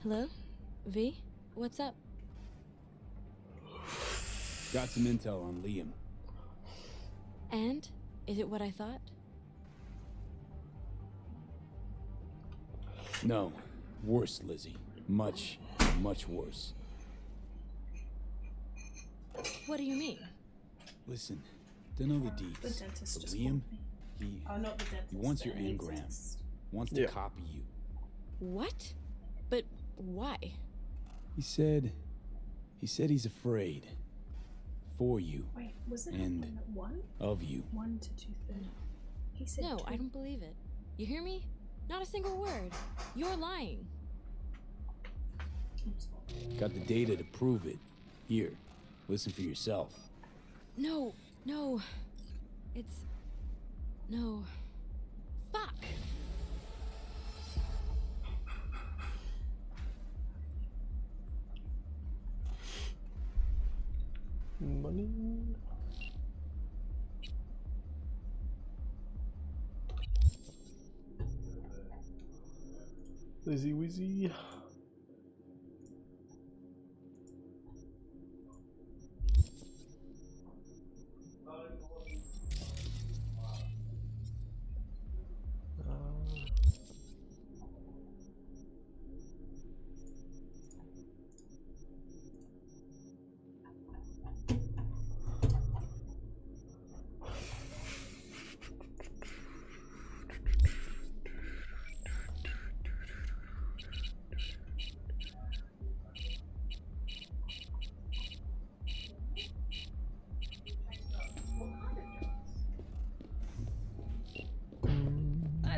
K: Hello? V? What's up?
L: Got some intel on Liam.
K: And? Is it what I thought?
L: No. Worse, Lizzie. Much, much worse.
K: What do you mean?
L: Listen, don't know the deets.
I: The dentist
L: But
I: just
L: Liam,
I: called me.
L: he
I: Oh, not the dentist.
L: wants your
I: the
L: engram.
I: dentist.
L: Wants to copy you.
K: What? But why?
L: He said he's afraid. For you.
I: Wait, was it
L: and
I: one?
L: of you.
I: 1 to 230. He said
K: No,
I: two.
K: I don't believe it. You hear me? Not a single word. You're lying.
L: Got the data to prove it. Here, listen for yourself.
K: No. It's... No. Fuck!
A: Money. Lizzie Wizzy.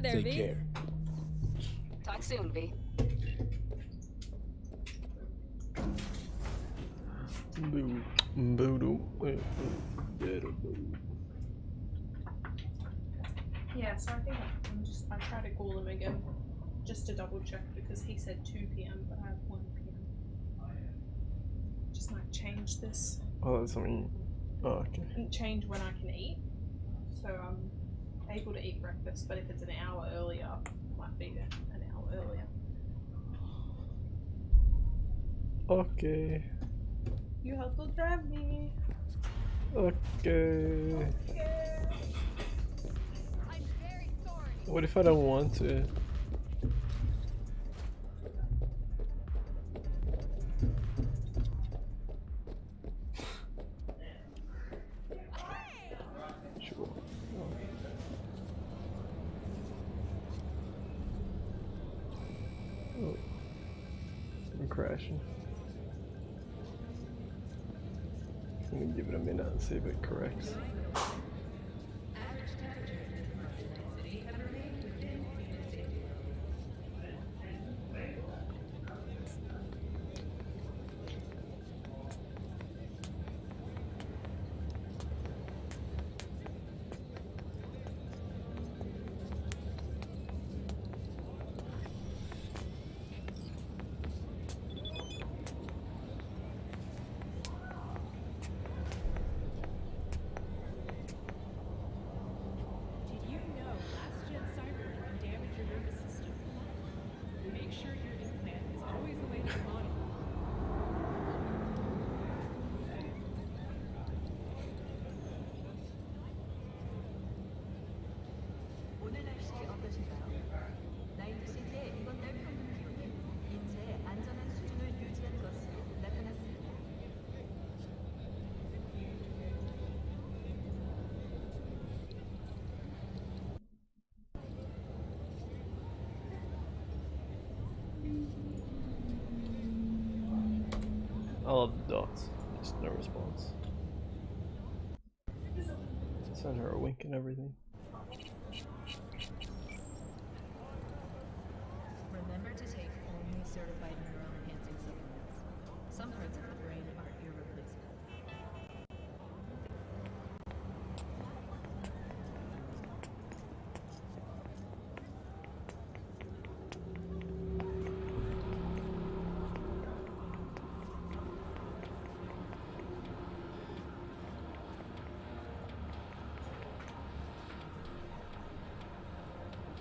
F: there,
L: Take
F: V.
L: care.
Q: Talk soon, V.
I: Yeah, so I think I try to call him again just to double check because he said 2 p.m. but I have 1 p.m. Just might change this.
A: Oh, that's something. Oh, okay.
I: Change when I can eat. So I'm able to eat breakfast, but if it's an hour earlier, it might be an hour earlier.
A: Okay.
I: You have to drive me.
A: Okay. What if I don't want to? Sure. Oh. I'm crashing. I'm gonna give it a minute and see if it corrects.
F: Did you know last-gen cyber can damage your nervous system? Make sure your implant is always away from the body.
Q: 오늘 날씨 어떠신가요? 나인드실 때 이번 달 평균 기온이 인체의 안전한 수준을 유지하는 것으로 나타났습니다.
A: I love the dots. Just no response. Send her a wink and everything.
Q: Remember to take only certified neural-enhancing supplements. Some parts of the brain are irreplaceable.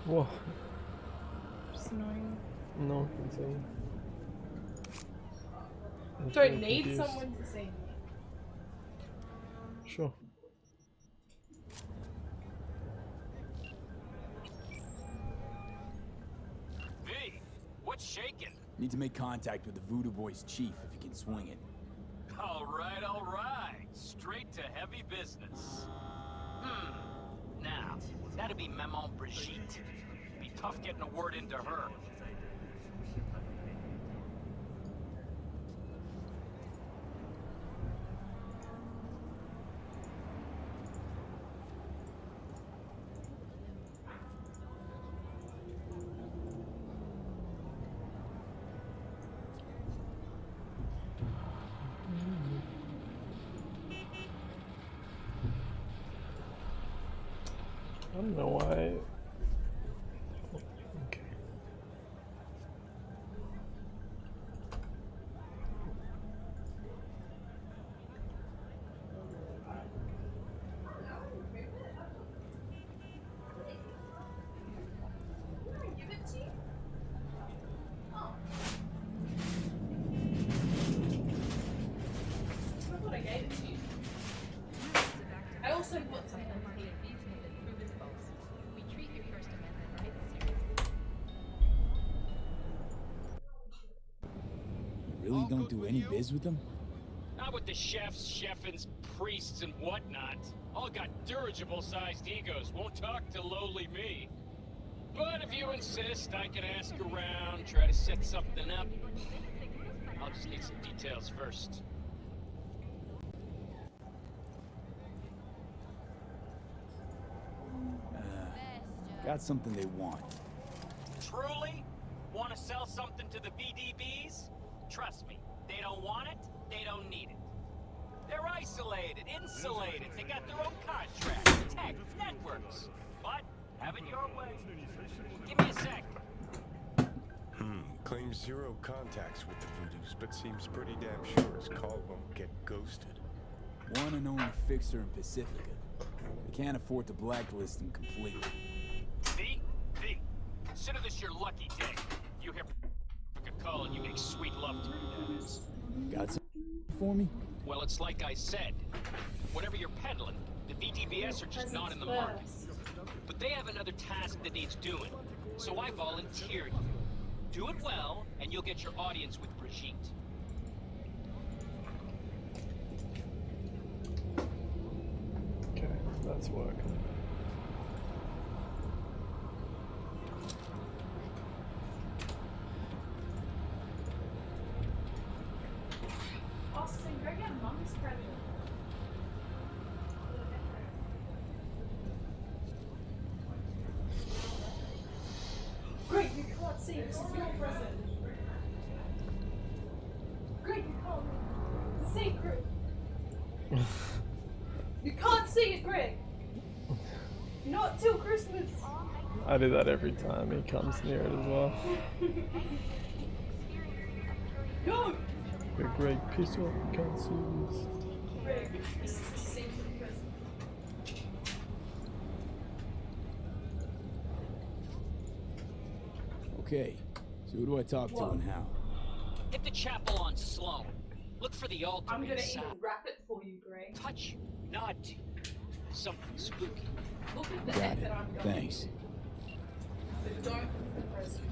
A: Whoa.
I: Just annoying.
A: No, insane.
I: Don't need someone to see me.
A: Sure.
V: V, what's shaking?
L: Need to make contact with the Voodoo Boys chief if you can swing it.
V: All right. Straight to heavy business. Now, that'd be Maman Brigitte. Be tough getting a word into her.
A: I don't know why. Okay.
I: I thought I gave it to you. I also put something on here.
Q: We treat your First Amendment rights seriously.
L: You really don't do any biz with them?
V: Not with the chefs, cheffins, priests, and whatnot. All got dirigible-sized egos, won't talk to lowly me. But if you insist, I can ask around, try to set something up. I'll just need some details first.
L: got something they want.
V: Truly? Want to sell something to the VDBs? Trust me, they don't want it, they don't need it. They're isolated, insulated, they got their own contracts, tech, networks. But, have it your way. Give me a sec.
U: Claims 0 contacts with the Voodoos, but seems pretty damn sure his call won't get ghosted.
L: One and only fixer in Pacifica. They can't afford to blacklist him completely.
V: V, consider this your lucky day. You hear a call and you make sweet love to me, that is.
L: Got some for me?
V: Well, it's like I said. Whatever you're peddling, the VDBS are just not in the market. But they have another task that needs doing, so I volunteer you. Do it well, and you'll get your audience with Brigitte.
A: Okay, that's working.
I: Austin, go get Mom's present. Great, you can't see. This is your present. Great, you can't. It's a secret. You can't see it, Greg. Not till Christmas.
A: I do that every time he comes near it as well.
I: Go!
A: The great piece of can't see this.
I: Greg, this is a secret present.
L: Okay, so who do I talk to and how?
V: Hit the chapel on Sloan. Look for the altar.
I: I'm gonna
V: inside.
I: even wrap it for you, Greg.
V: Touch you, nod to you. Something spooky.
I: Look at the
L: Got
I: end
L: it.
I: that I'm going
L: Thanks.
I: to. So don't put the present.